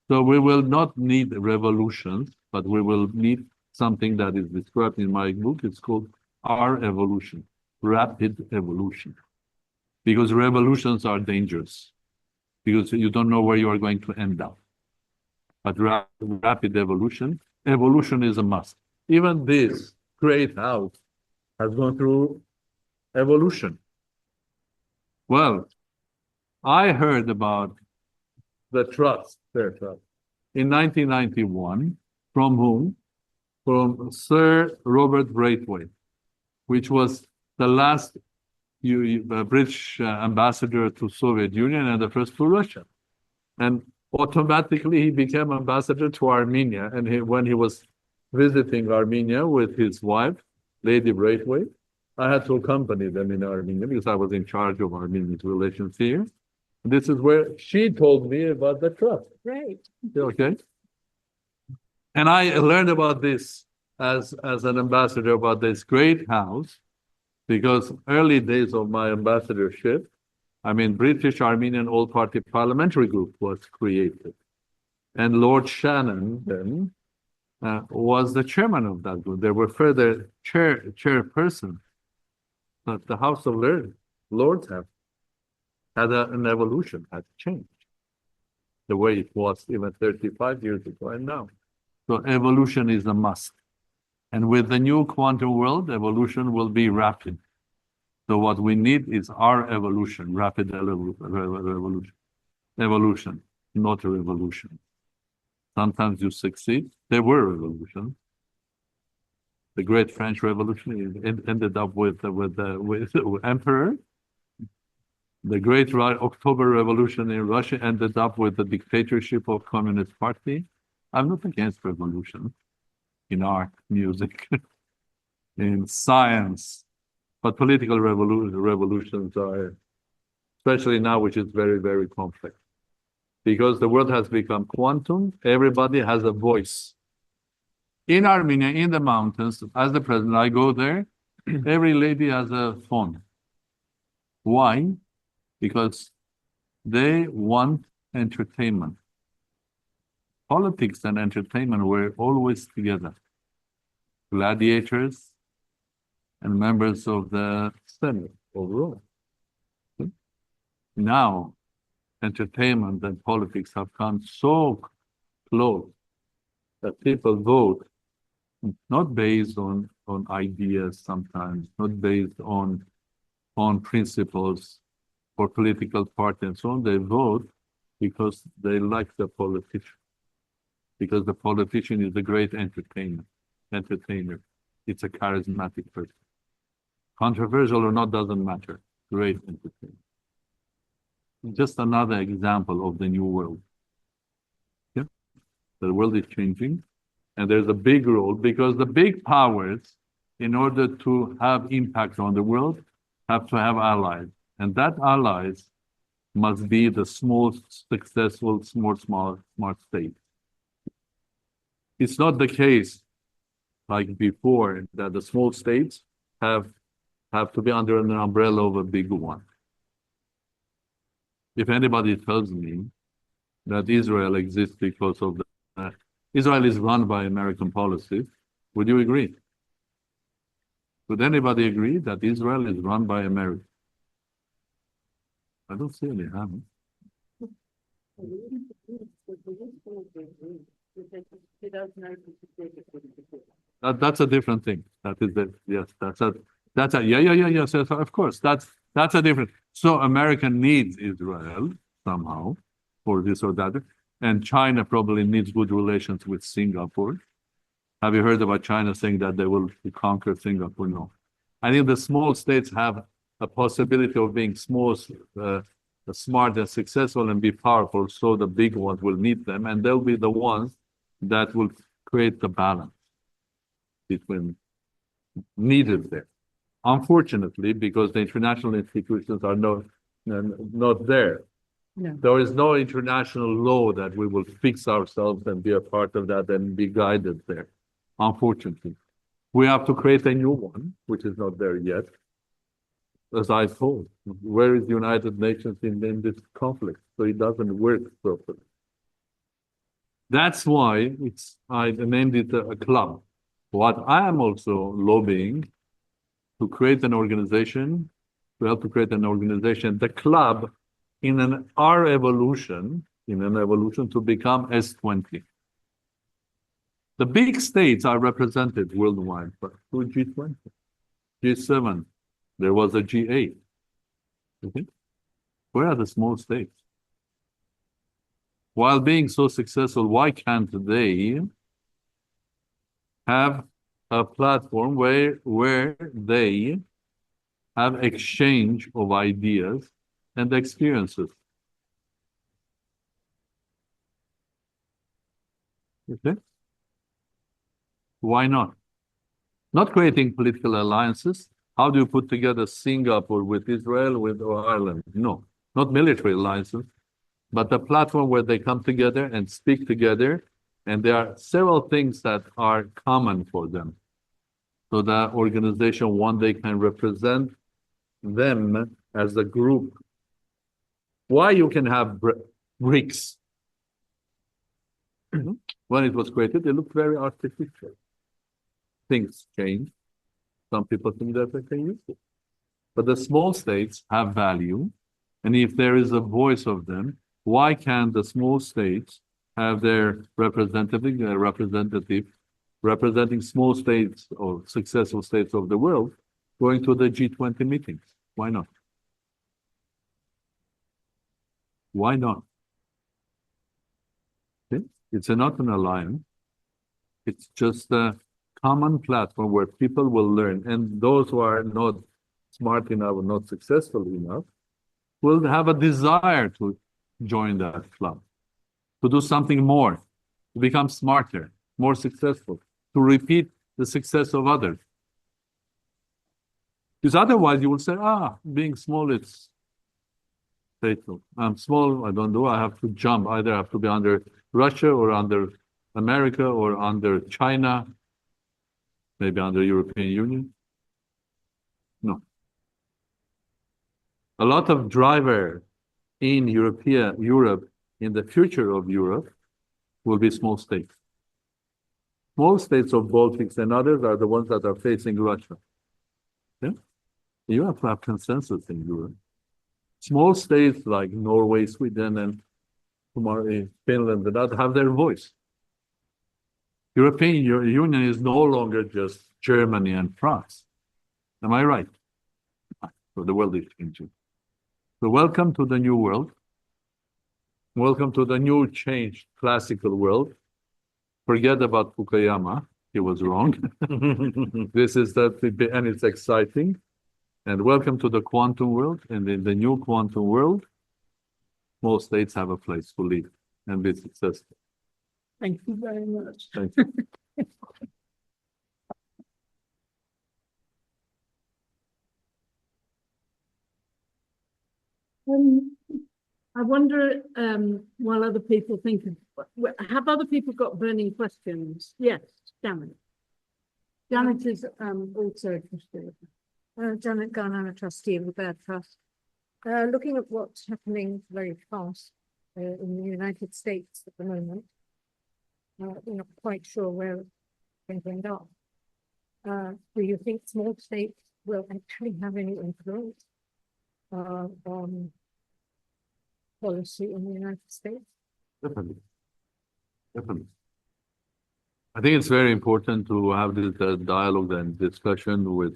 C: So we will not need revolutions, but we will need something that is described in my book. It's called our evolution, rapid evolution. Because revolutions are dangerous, because you don't know where you are going to end up. But rapid evolution is a must. Even this great house has gone through evolution. Well, I heard about the trust, their trust, in 1991. From whom? From Sir Robert Braithwaite, which was the last British ambassador to Soviet Union and the first to Russia. And automatically he became ambassador to Armenia. And when he was visiting Armenia with his wife, Lady Braithwaite, I had to accompany them in Armenia because I was in charge of Armenian relations here. This is where she told me about the trust.
B: Great.
C: Okay. And I learned about this as an ambassador, about this great house, because early days of my ambassadorship, I mean, British Armenian All-Party Parliamentary Group was created. And Lord Shannon then was the chairman of that group. There were further chairpersons, but the House of Lords have had an evolution, had changed the way it was even 35 years ago and now. So evolution is a must. And with the new quantum world, evolution will be rapid. So what we need is our evolution, rapid revolution. Evolution, not a revolution. Sometimes you succeed. There were revolutions. The Great French Revolution ended up with the emperor. The Great October Revolution in Russia ended up with the dictatorship of Communist Party. I'm not against revolution in art, music, in science, but political revolutions are, especially now, which is very, very complex. Because the world has become quantum, everybody has a voice. In Armenia, in the mountains, as the president, I go there, every lady has a phone. Why? Because they want entertainment. Politics and entertainment were always together. Gladiators and members of the Senate of Rome. Now, entertainment and politics have come so close that people vote not based on ideas sometimes, not based on principles for political party and so on. They vote because they like the politician. Because the politician is a great entertainer. It's a charismatic person. Controversial or not doesn't matter. Great entertainer. just another example of the new world. Yeah, the world is changing, and there's a big role because the big powers, in order to have impact on the world, have to have allies, and that allies must be the small, successful, smart states. It's not the case like before that the small states have to be under an umbrella of a big one. If anybody tells me that Israel exists because of Israel is run by American policy, would you agree? Would anybody agree that Israel is run by America? I don't see any hand. That's a different thing. That is the yes. That's a yes. Of course, that's a different. So America needs Israel somehow for this or that, and China probably needs good relations with Singapore. Have you heard about China saying that they will conquer Singapore? No. I think the small states have a possibility of being small, smart and successful and be powerful, so the big ones will need them, and they'll be the ones that will create the balance between needed there. Unfortunately, because the international institutions are not there.
B: No.
C: There is no international law that we will fix ourselves and be a part of that and be guided there. Unfortunately, we have to create a new one, which is not there yet. As I told, where is the United Nations in this conflict? So it doesn't work properly. That's why I named it a club. What I am also lobbying to create an organization, to help to create an organization, the club in our evolution, to become S20. The big states are represented worldwide through G20, G7. There was a G8. Okay? Where are the small states? While being so successful, why can't they have a platform where they have exchange of ideas and experiences? Okay? Why not? Not creating political alliances. How do you put together Singapore with Israel, or Ireland? No, not military alliances, but a platform where they come together and speak together. And there are several things that are common for them. So that organization one day can represent them as a group. Why you can have BRICS? When it was created, it looked very artificial. Things change. Some people think that they can use it. But the small states have value. And if there is a voice of them, why can't the small states have their representative representing small states or successful states of the world going to the G20 meetings? Why not? Why not? Okay? It's not an alliance. It's just a common platform where people will learn, and those who are not smart enough or not successful enough will have a desire to join that club, to do something more, to become smarter, more successful, to repeat the success of others. Because otherwise you will say, being small, it's fatal. I'm small, I don't do, I have to jump. Either I have to be under Russia or under America or under China, maybe under European Union. No. A lot of driver in Europe, in the future of Europe, will be small states. Small states of Baltics and others are the ones that are facing Russia. Yeah? You have to have consensus in Europe. Small states like Norway, Sweden, and Finland and others have their voice. European Union is no longer just Germany and France. Am I right? So the world is changing. So welcome to the new world. Welcome to the new changed classical world. Forget about Fukuyama. He was wrong. This is and it's exciting. And welcome to the quantum world. And in the new quantum world, small states have a place to live and be successful.
B: Thank you very much.
C: Thank you.
B: I wonder, while other people think of, have other people got burning questions? Yes, Janet. Janet is also interested.
D: Janet Gunn, I'm a trustee of the Bird Trust. Looking at what's happening very fast in the United States at the moment, we're not quite sure where it's going to end up. Do you think small states will actually have any influence on policy in the United States?
C: Definitely. Definitely. I think it's very important to have this dialogue and discussion with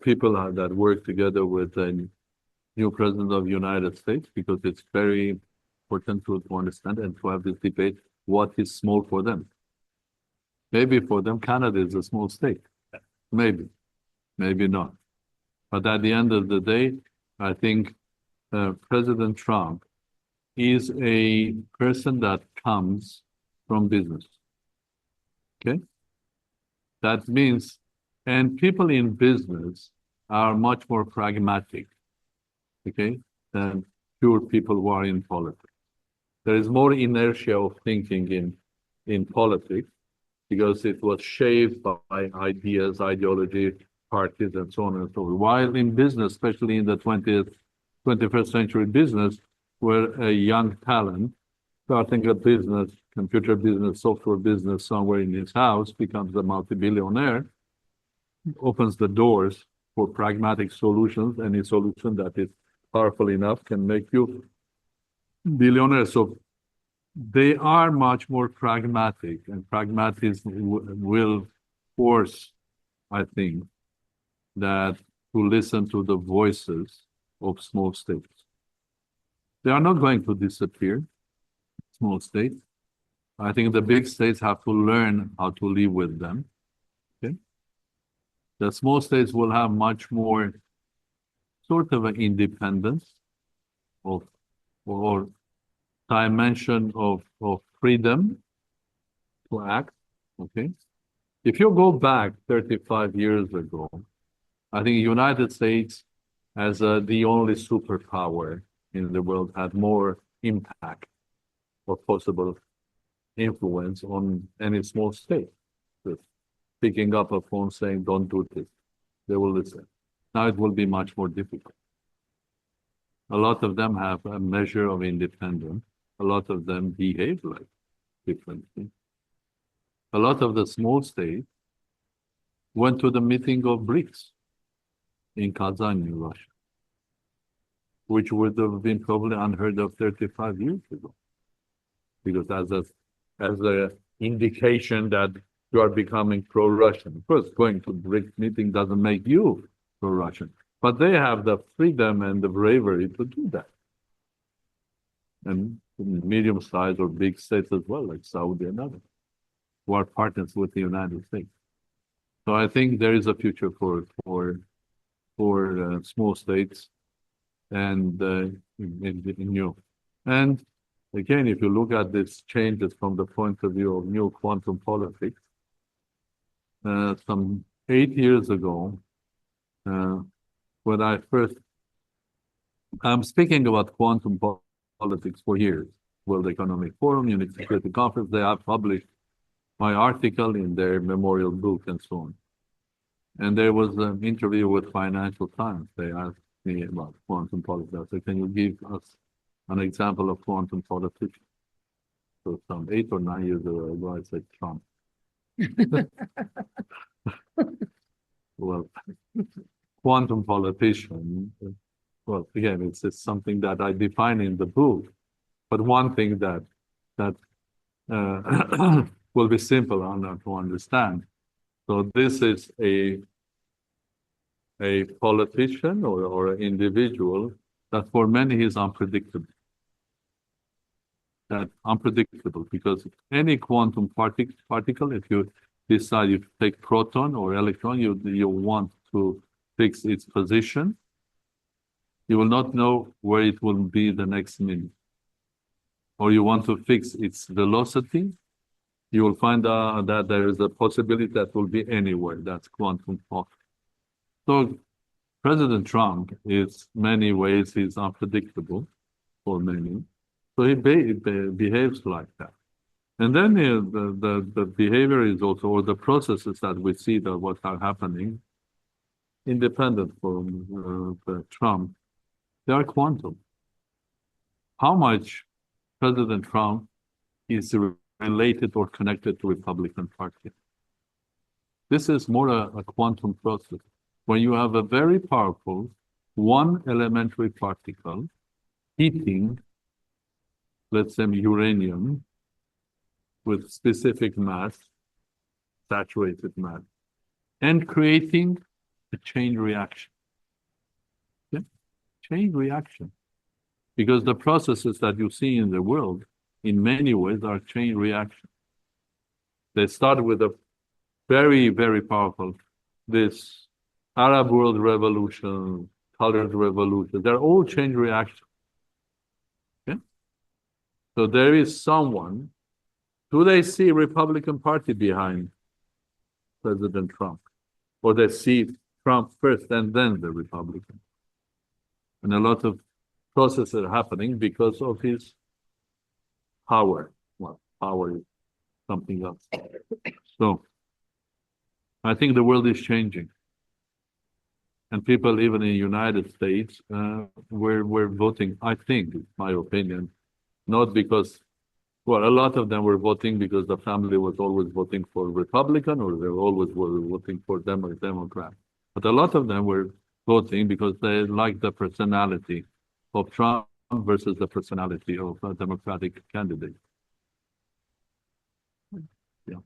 C: people that work together with the new president of the United States, because it's very important to understand and to have this debate. What is small for them? Maybe for them, Canada is a small state. Maybe, maybe not. But at the end of the day, I think President Trump is a person that comes from business. Okay? That means, and people in business are much more pragmatic, okay, than pure people who are in politics. There is more inertia of thinking in politics because it was shaped by ideas, ideology, parties, and so on and so on. While in business, especially in the 21st century business, where a young talent starting a business, computer business, software business somewhere in his house, becomes a multi-billionaire, opens the doors for pragmatic solutions. Any solution that is powerful enough can make you billionaire. So they are much more pragmatic, and pragmatism will force, I think, that to listen to the voices of small states. They are not going to disappear, small states. I think the big states have to learn how to live with them. Okay? The small states will have much more sort of an independence of or dimension of freedom to act. Okay. If you go back 35 years ago, I think the United States, as the only superpower in the world, had more impact or possible influence on any small state. Just picking up a phone saying, don't do this, they will listen. Now it will be much more difficult. A lot of them have a measure of independence. A lot of them behave like differently. A lot of the small states went to the meeting of BRICS in Kazan, in Russia, which would have been probably unheard of 35 years ago. Because as a indication that you are becoming pro-Russian. Of course, going to BRICS meeting doesn't make you pro-Russian, but they have the freedom and the bravery to do that. And medium-sized or big states as well, like Saudi and others, who are partners with the United States. So I think there is a future for small states and in Europe. And again, if you look at these changes from the point of view of new quantum politics, some 8 years ago, when I'm speaking about quantum politics for years, World Economic Forum, Munich Security Conference, they have published my article in their memorial book and so on. And there was an interview with Financial Times. They asked me about quantum politics. I said, can you give us an example of quantum politics? So some 8 or 9 years ago, I said Trump. Well, quantum politician, well, again, it's something that I define in the book. But one thing that will be simple to understand. So this is a politician or an individual that for many is unpredictable. That unpredictable, because any quantum particle, if you decide you take proton or electron, you want to fix its position, you will not know where it will be the next minute. Or you want to fix its velocity, you will find out that there is a possibility that will be anywhere. That's quantum thought. So President Trump is many ways he's unpredictable for many. So he behaves like that. And then the behavior is also, or the processes that we see that what are happening, independent from Trump, they are quantum. How much President Trump is related or connected to Republican Party? This is more a quantum process. When you have a very powerful one elementary particle heating, let's say uranium, with specific mass, saturated mass, and creating a chain reaction. Yeah? Chain reaction. Because the processes that you see in the world, in many ways, are chain reaction. They start with a very, very powerful, this Arab world revolution, colored revolution, they're all chain reactions. Okay? So there is someone. Do they see Republican Party behind President Trump? Or they see Trump first and then the Republican? And a lot of processes are happening because of his power. Well, power is something else. So I think the world is changing. And people, even in the United States, were voting, I think, my opinion, not because, well, a lot of them were voting because the family was always voting for Republican, or they always were voting for Democrat. But a lot of them were voting because they liked the personality of Trump versus the personality of a Democratic candidate. Yeah.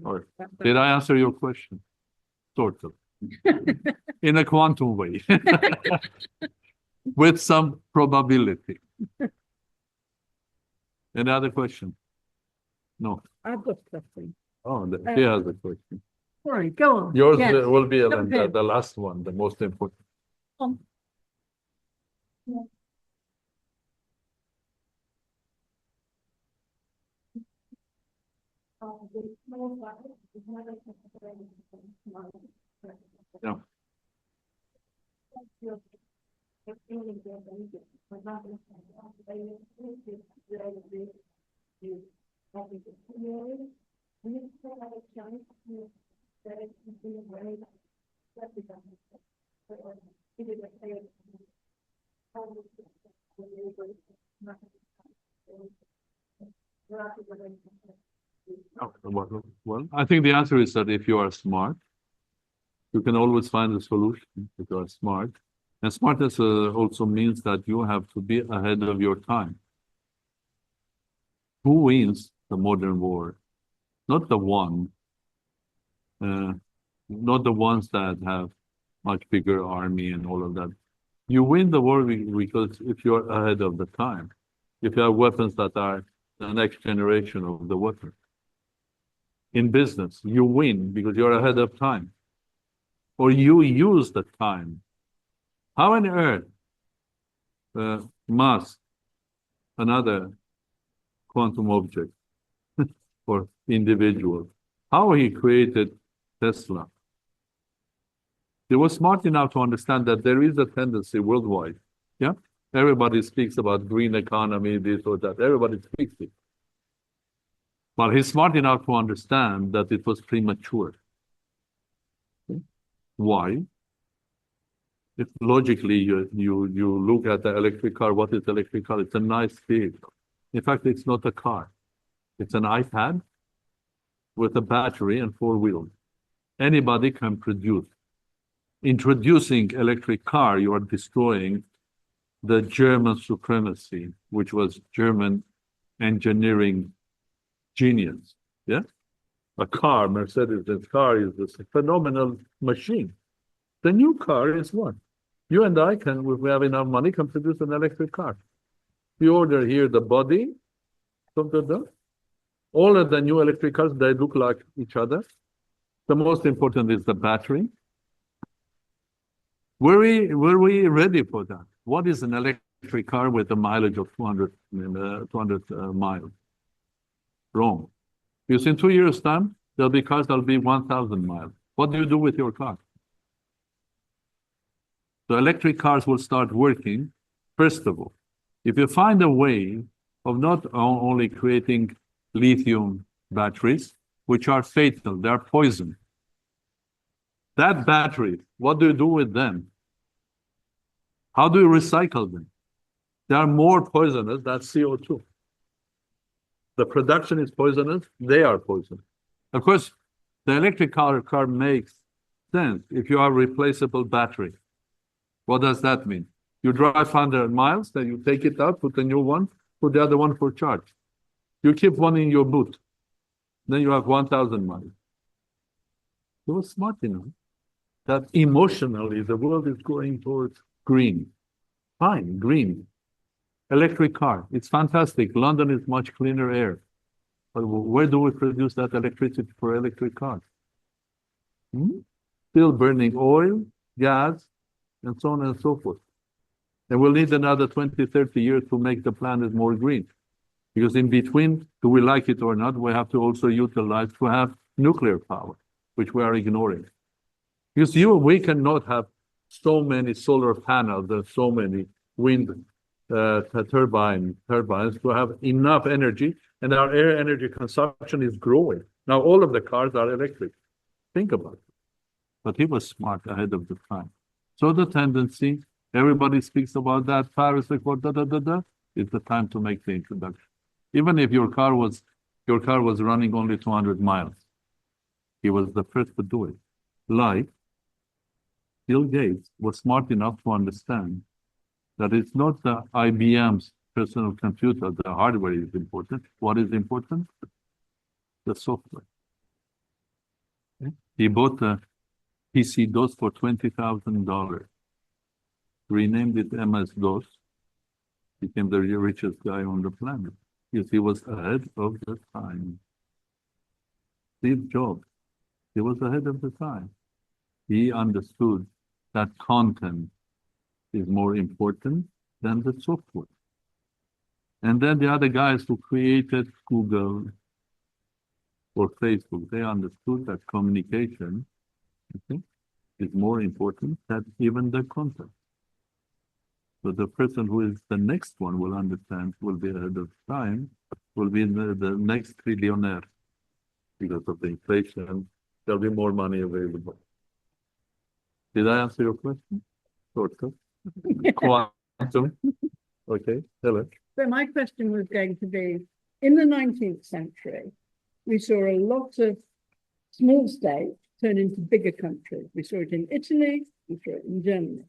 C: Or, did I answer your question? Sort of. In a quantum way. With some probability. Any other question? No.
B: I've got a question.
C: Oh, he has a question.
B: Sorry, go on.
C: Yours
B: Yes.
C: will be
B: Jump in.
C: the last one, the most important. Yeah. Oh, well, I think the answer is that if you are smart, you can always find a solution if you are smart. And smartness also means that you have to be ahead of your time. Who wins the modern war? Not the one, not the ones that have much bigger army and all of that. You win the war because if you're ahead of the time, if you have weapons that are the next generation of the weapon. In business, you win because you're ahead of time. Or you use the time. How on earth Musk, another quantum object or individual, how he created Tesla? He was smart enough to understand that there is a tendency worldwide. Yeah, everybody speaks about green economy, this or that. Everybody speaks it. But he's smart enough to understand that it was premature. Okay. Why? If logically you look at the electric car, what is electric car? It's a nice vehicle. In fact, it's not a car. It's an iPad with a battery and 4 wheels. Anybody can produce. Introducing electric car, you are destroying the German supremacy, which was German engineering genius. Yeah, a car, Mercedes-Benz car, is a phenomenal machine. The new car is what? You and I can, if we have enough money, can produce an electric car. We order here the body, all of the new electric cars, they look like each other. The most important is the battery. Were we ready for that? what is an electric car with a mileage of 200 miles? Wrong. Because in 2 years' time, there'll be cars that'll be 1,000 miles. What do you do with your car? So electric cars will start working, first of all. If you find a way of not only creating lithium batteries, which are fatal, they are poison. That battery, what do you do with them? How do you recycle them? They are more poisonous than CO2. The production is poisonous, they are poisonous. Of course, the electric car makes sense if you have a replaceable battery. What does that mean? You drive 100 miles, then you take it out, put a new one, put the other one for charge. You keep one in your boot. Then you have 1,000 miles. It was smart enough that emotionally the world is going towards green. Fine, green. Electric car, it's fantastic. London is much cleaner air. But where do we produce that electricity for electric cars? Still burning oil, gas, and so on and so forth. And we'll need another 20, 30 years to make the planet more green. Because in between, do we like it or not, we have to also utilize to have nuclear power, which we are ignoring. Because we cannot have so many solar panels and so many wind turbines to have enough energy, and our air energy consumption is growing. Now all of the cars are electric. Think about it. But he was smart ahead of the time. So the tendency, everybody speaks about that, Paris Accord, it's the time to make the introduction. Even if your car was running only 200 miles, he was the first to do it. Like Bill Gates was smart enough to understand that it's not the IBM's personal computer, the hardware is important. What is important? The software. Okay? He bought a PC-DOS for $20,000. Renamed it MS-DOS. Became the richest guy on the planet. Because he was ahead of the time. Steve Jobs, he was ahead of the time. He understood that content is more important than the software. And then the other guys who created Google or Facebook, they understood that communication, okay, is more important than even the content. So the person who is the next one will understand, will be ahead of time, will be the next trillionaire. Because of the inflation, there'll be more money available. Did I answer your question? Sort of. Quantum. Okay, hello.
B: So my question was going to be, in the 19th century, we saw a lot of small states turn into bigger countries. We saw it in Italy, we saw it in Germany.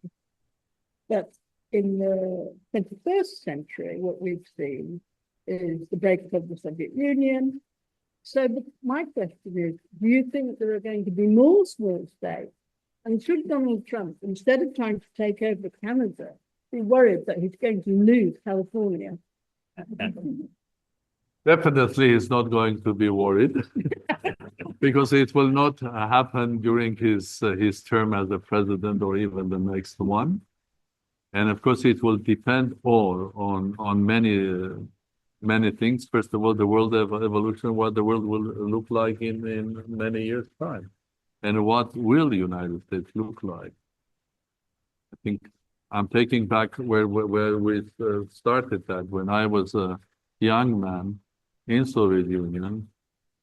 B: But in the 21st century, what we've seen is the breakup of the Soviet Union. So my question is, do you think there are going to be more small states? And should Donald Trump, instead of trying to take over Canada, be worried that he's going to lose California?
C: Definitely he's not going to be worried because it will not happen during his term as a president or even the next one. And of course, it will depend all on many things. First of all, the world evolution, what the world will look like in many years' time. And what will the United States look like? I think I'm taking back where we started that when I was a young man in Soviet Union,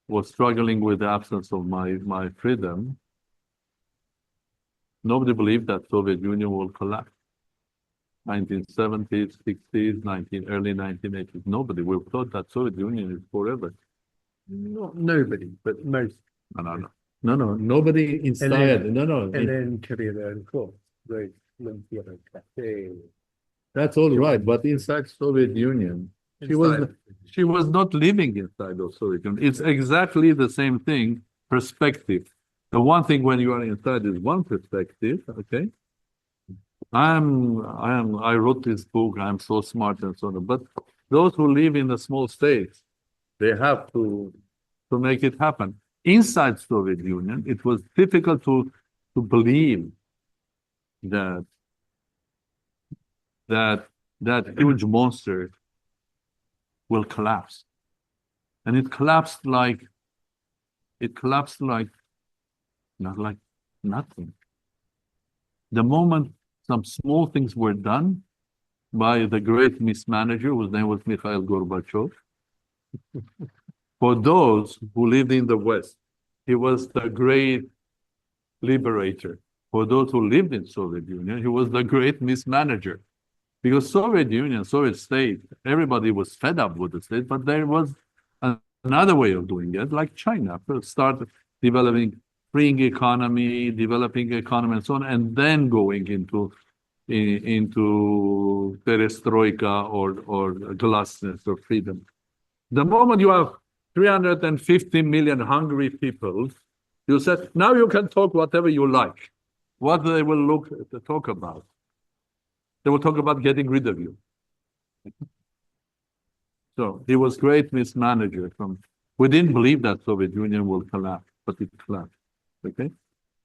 C: was struggling with the absence of my freedom. Nobody believed that Soviet Union will collapse. 1970s, 60s, early 1980s. Nobody. We thought that Soviet Union is forever.
A: Not nobody, but most.
C: No. Nobody inside.
A: And
C: No.
A: then Korea and course.
C: That's all right. But inside Soviet Union, she was not living inside the Soviet Union. It's exactly the same thing. Perspective. The one thing when you are inside is one perspective. Okay. I wrote this book, I'm so smart and so on. But those who live in the small states, they have to make it happen. Inside Soviet Union, it was difficult to believe that that huge monster will collapse. And it collapsed like not like nothing. The moment some small things were done by the great mismanager, whose name was Mikhail Gorbachev, for those who lived in the West, he was the great liberator. For those who lived in Soviet Union, he was the great mismanager. Because Soviet Union, Soviet state, everybody was fed up with the state, but there was another way of doing it, like China, started developing freeing economy, developing economy and so on, and then going into perestroika or glasnost or freedom. The moment you have 350 million hungry people, you said, now you can talk whatever you like. What they will talk about? They will talk about getting rid of you. So he was great mismanager. We didn't believe that Soviet Union will collapse, but it collapsed. Okay?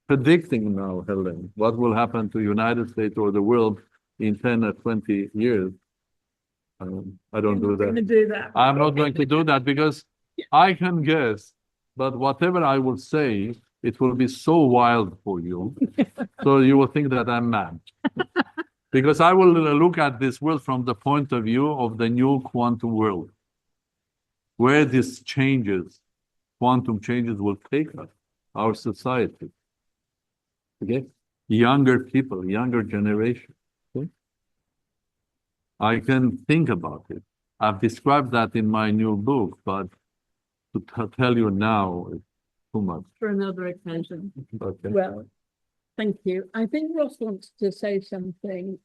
C: Predicting now, Helen, what will happen to United States or the world in 10 or 20 years. I don't do that. I'm not going to do that because I can guess, but whatever I will say, it will be so wild for you. So you will think that I'm mad. Because I will look at this world from the point of view of the new quantum world, where these changes, quantum changes will take us, our society. Okay? Younger people, younger generation. Okay? I can think about it. I've described that in my new book, but to tell you now is too much.
B: For another occasion.
C: Okay.
B: Well, thank you. I think Ross wants to say something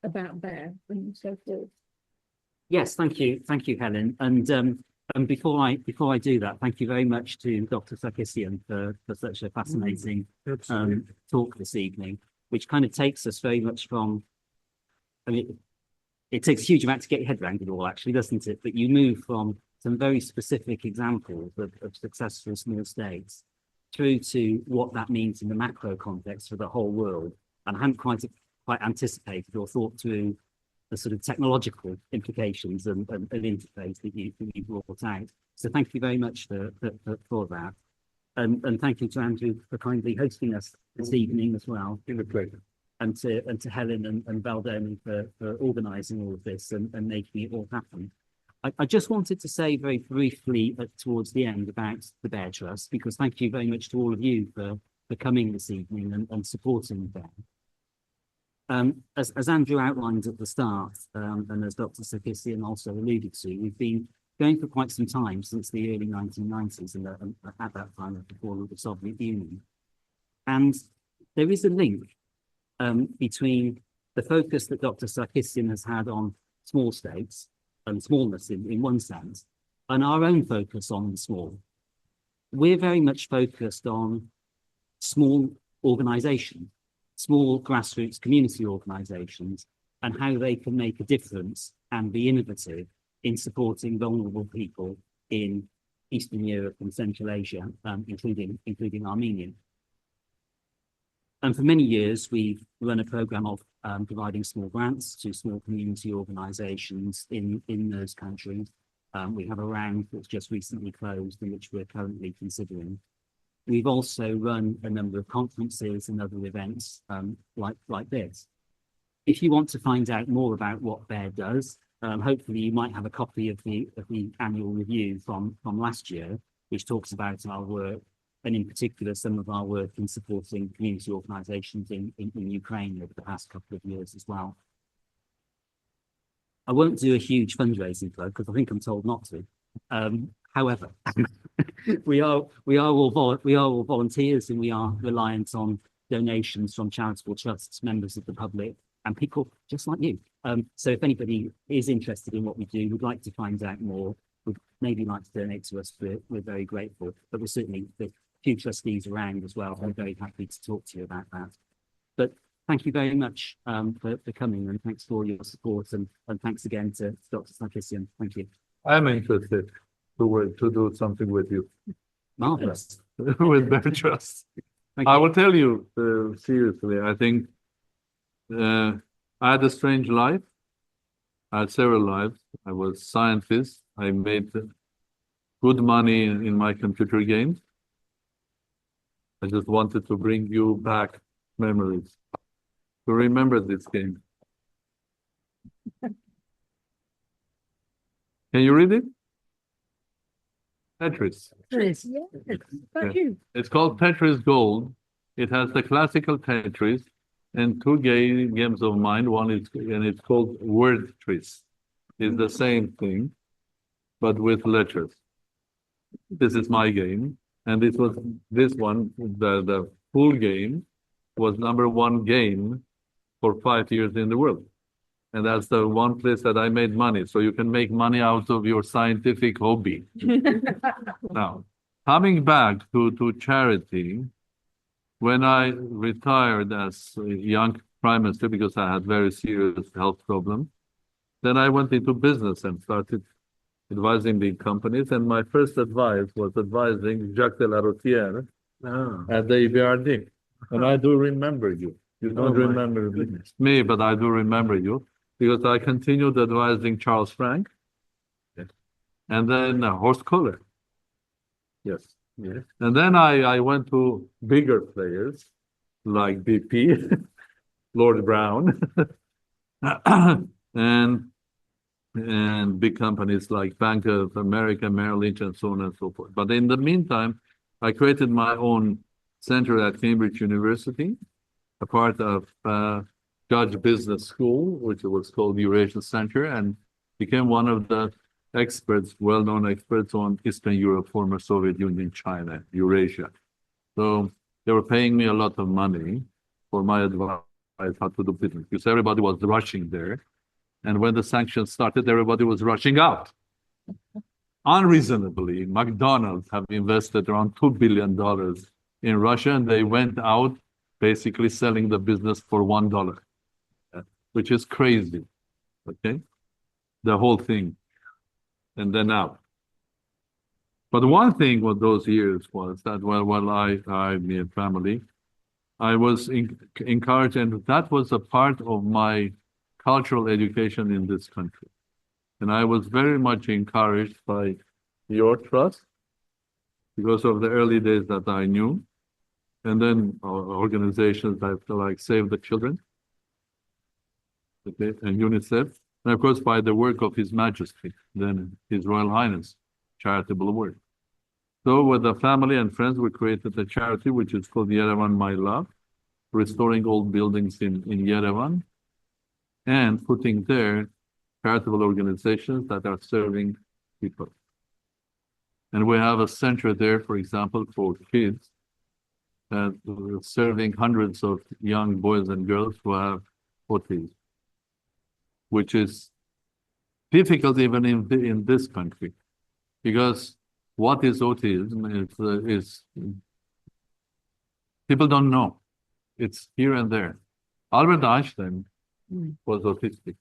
B: about Bear and so forth.
E: Yes, thank you, Helen. And before I do that, thank you very much to Dr. Sarkissian for such a fascinating talk this evening, which kind of takes us very much from. I mean, it takes a huge amount to get your head around it all, actually, doesn't it? But you move from some very specific examples of successful small states through to what that means in the macro context for the whole world. And I hadn't quite anticipated or thought through the sort of technological implications and interface that you brought out. So thank you very much for that. And thank you to Andrew for kindly hosting us this evening as well.
C: It's a pleasure.
E: And to Helen and Valdoni for organising all of this and making it all happen. I just wanted to say very briefly towards the end about the Bear Trust, because thank you very much to all of you for coming this evening and supporting Bear. As Andrew outlined at the start, and as Dr. Sarkissian also alluded to, we've been going for quite some time since the early 1990s, and at that time of the fall of the Soviet Union. And there is a link between the focus that Dr. Sarkissian has had on small states and smallness in one sense, and our own focus on the small. We're very much focused on small organizations, small grassroots community organizations, and how they can make a difference and be innovative in supporting vulnerable people in Eastern Europe and Central Asia, including Armenia. And for many years, we've run a program of providing small grants to small community organizations in those countries. We have a round that's just recently closed, in which we're currently considering. We've also run a number of conferences and other events like this. If you want to find out more about what Bear does, hopefully you might have a copy of the annual review from last year, which talks about our work, and in particular, some of our work in supporting community organizations in Ukraine over the past couple of years as well. I won't do a huge fundraising plug because I think I'm told not to. However, we are all volunteers, and we are reliant on donations from charitable trusts, members of the public, and people just like you. So if anybody is interested in what we do, would like to find out more, would maybe like to donate to us, we're very grateful. But we're certainly the few trustees around as well. I'm very happy to talk to you about that. But thank you very much for coming, and thanks for your support, and thanks again to Dr. Sarkissian. Thank you.
C: I'm interested to do something with you.
E: Marvelous.
C: With Bear Trust.
E: Thank
C: I
E: you.
C: will tell you seriously, I think I had a strange life. I had several lives. I was scientist. I made good money in my computer games. I just wanted to bring you back memories to remember this game. Can you read it? Tetris.
B: Yes,
C: Yeah.
B: thank you.
C: It's called Tetris Gold. It has the classical Tetris and two games of mine. One is, and it's called Word Tris. It's the same thing, but with letters. This is my game. And this one, the full game was #1 game for 5 years in the world. And that's the one place that I made money. So you can make money out of your scientific hobby. Now, coming back to charity, when I retired as a young prime minister because I had very serious health problems, then I went into business and started advising big companies. And my first advice was advising Jacques de la Rosière at the EBRD. And I do remember you. You don't remember me, but I do remember you because I continued advising Charles Frank and then Horst Kohler. Yes. Yes. And then I went to bigger players like BP, Lord Brown, and big companies like Bank of America, Merrill Lynch, and so on and so forth. But in the meantime, I created my own center at Cambridge University, a part of Judge Business School, which was called Eurasian Center, and became one of the experts, well-known experts on Eastern Europe, former Soviet Union, China, Eurasia. So they were paying me a lot of money for my advice how to do business because everybody was rushing there. And when the sanctions started, everybody was rushing out. Unreasonably, McDonald's have invested around $2 billion in Russia, and they went out basically selling the business for $1, which is crazy, okay? The whole thing, and then out. But one thing with those years was that while me and family, I was encouraged, and that was a part of my cultural education in this country. And I was very much encouraged by your trust because of the early days that I knew. And then organizations like Save the Children, okay, and UNICEF. And of course, by the work of His Majesty, then His Royal Highness, charitable work. So with the family and friends, we created a charity which is called Yerevan My Love, restoring old buildings in Yerevan, and putting there charitable organizations that are serving people. And we have a center there, for example, for kids, serving hundreds of young boys and girls who have autism, which is difficult even in this country, because what is autism is people don't know. It's here and there. Albert Einstein was autistic.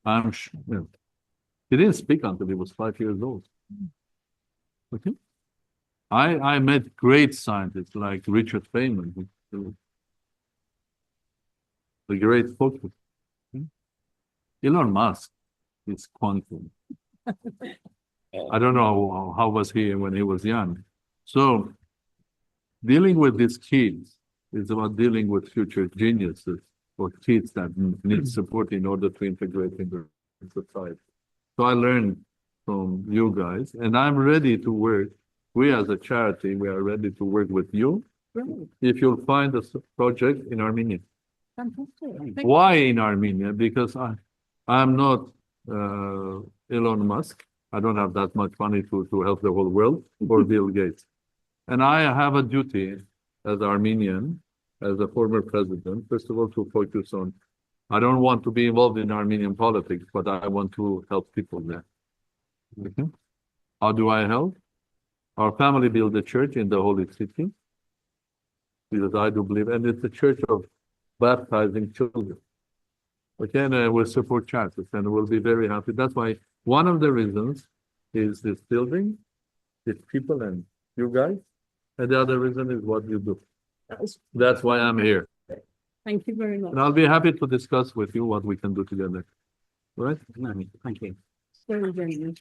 C: I'm sure. He didn't speak until he was 5 years old. Okay. I met great scientists like Richard Feynman, the great focus. Elon Musk is quantum. I don't know how was he when he was young. So dealing with these kids is about dealing with future geniuses or kids that need support in order to integrate into society. So I learned from you guys, and I'm ready to work. We as a charity, we are ready to work with you if you'll find a project in Armenia.
B: Fantastic.
C: Why in Armenia? Because I'm not Elon Musk. I don't have that much money to help the whole world or Bill Gates. And I have a duty as Armenian, as a former president, first of all, to focus on, I don't want to be involved in Armenian politics, but I want to help people there. Okay. How do I help? Our family built a church in the Holy City, because I do believe, and it's a church of baptizing children. Okay, and we'll support charities, and we'll be very happy. That's why one of the reasons is this building, it's people and you guys, and the other reason is what you do. That's why I'm here.
B: Thank you very much.
C: And I'll be happy to discuss with you what we can do together. All right?
E: No, thank you.
B: Very, very good.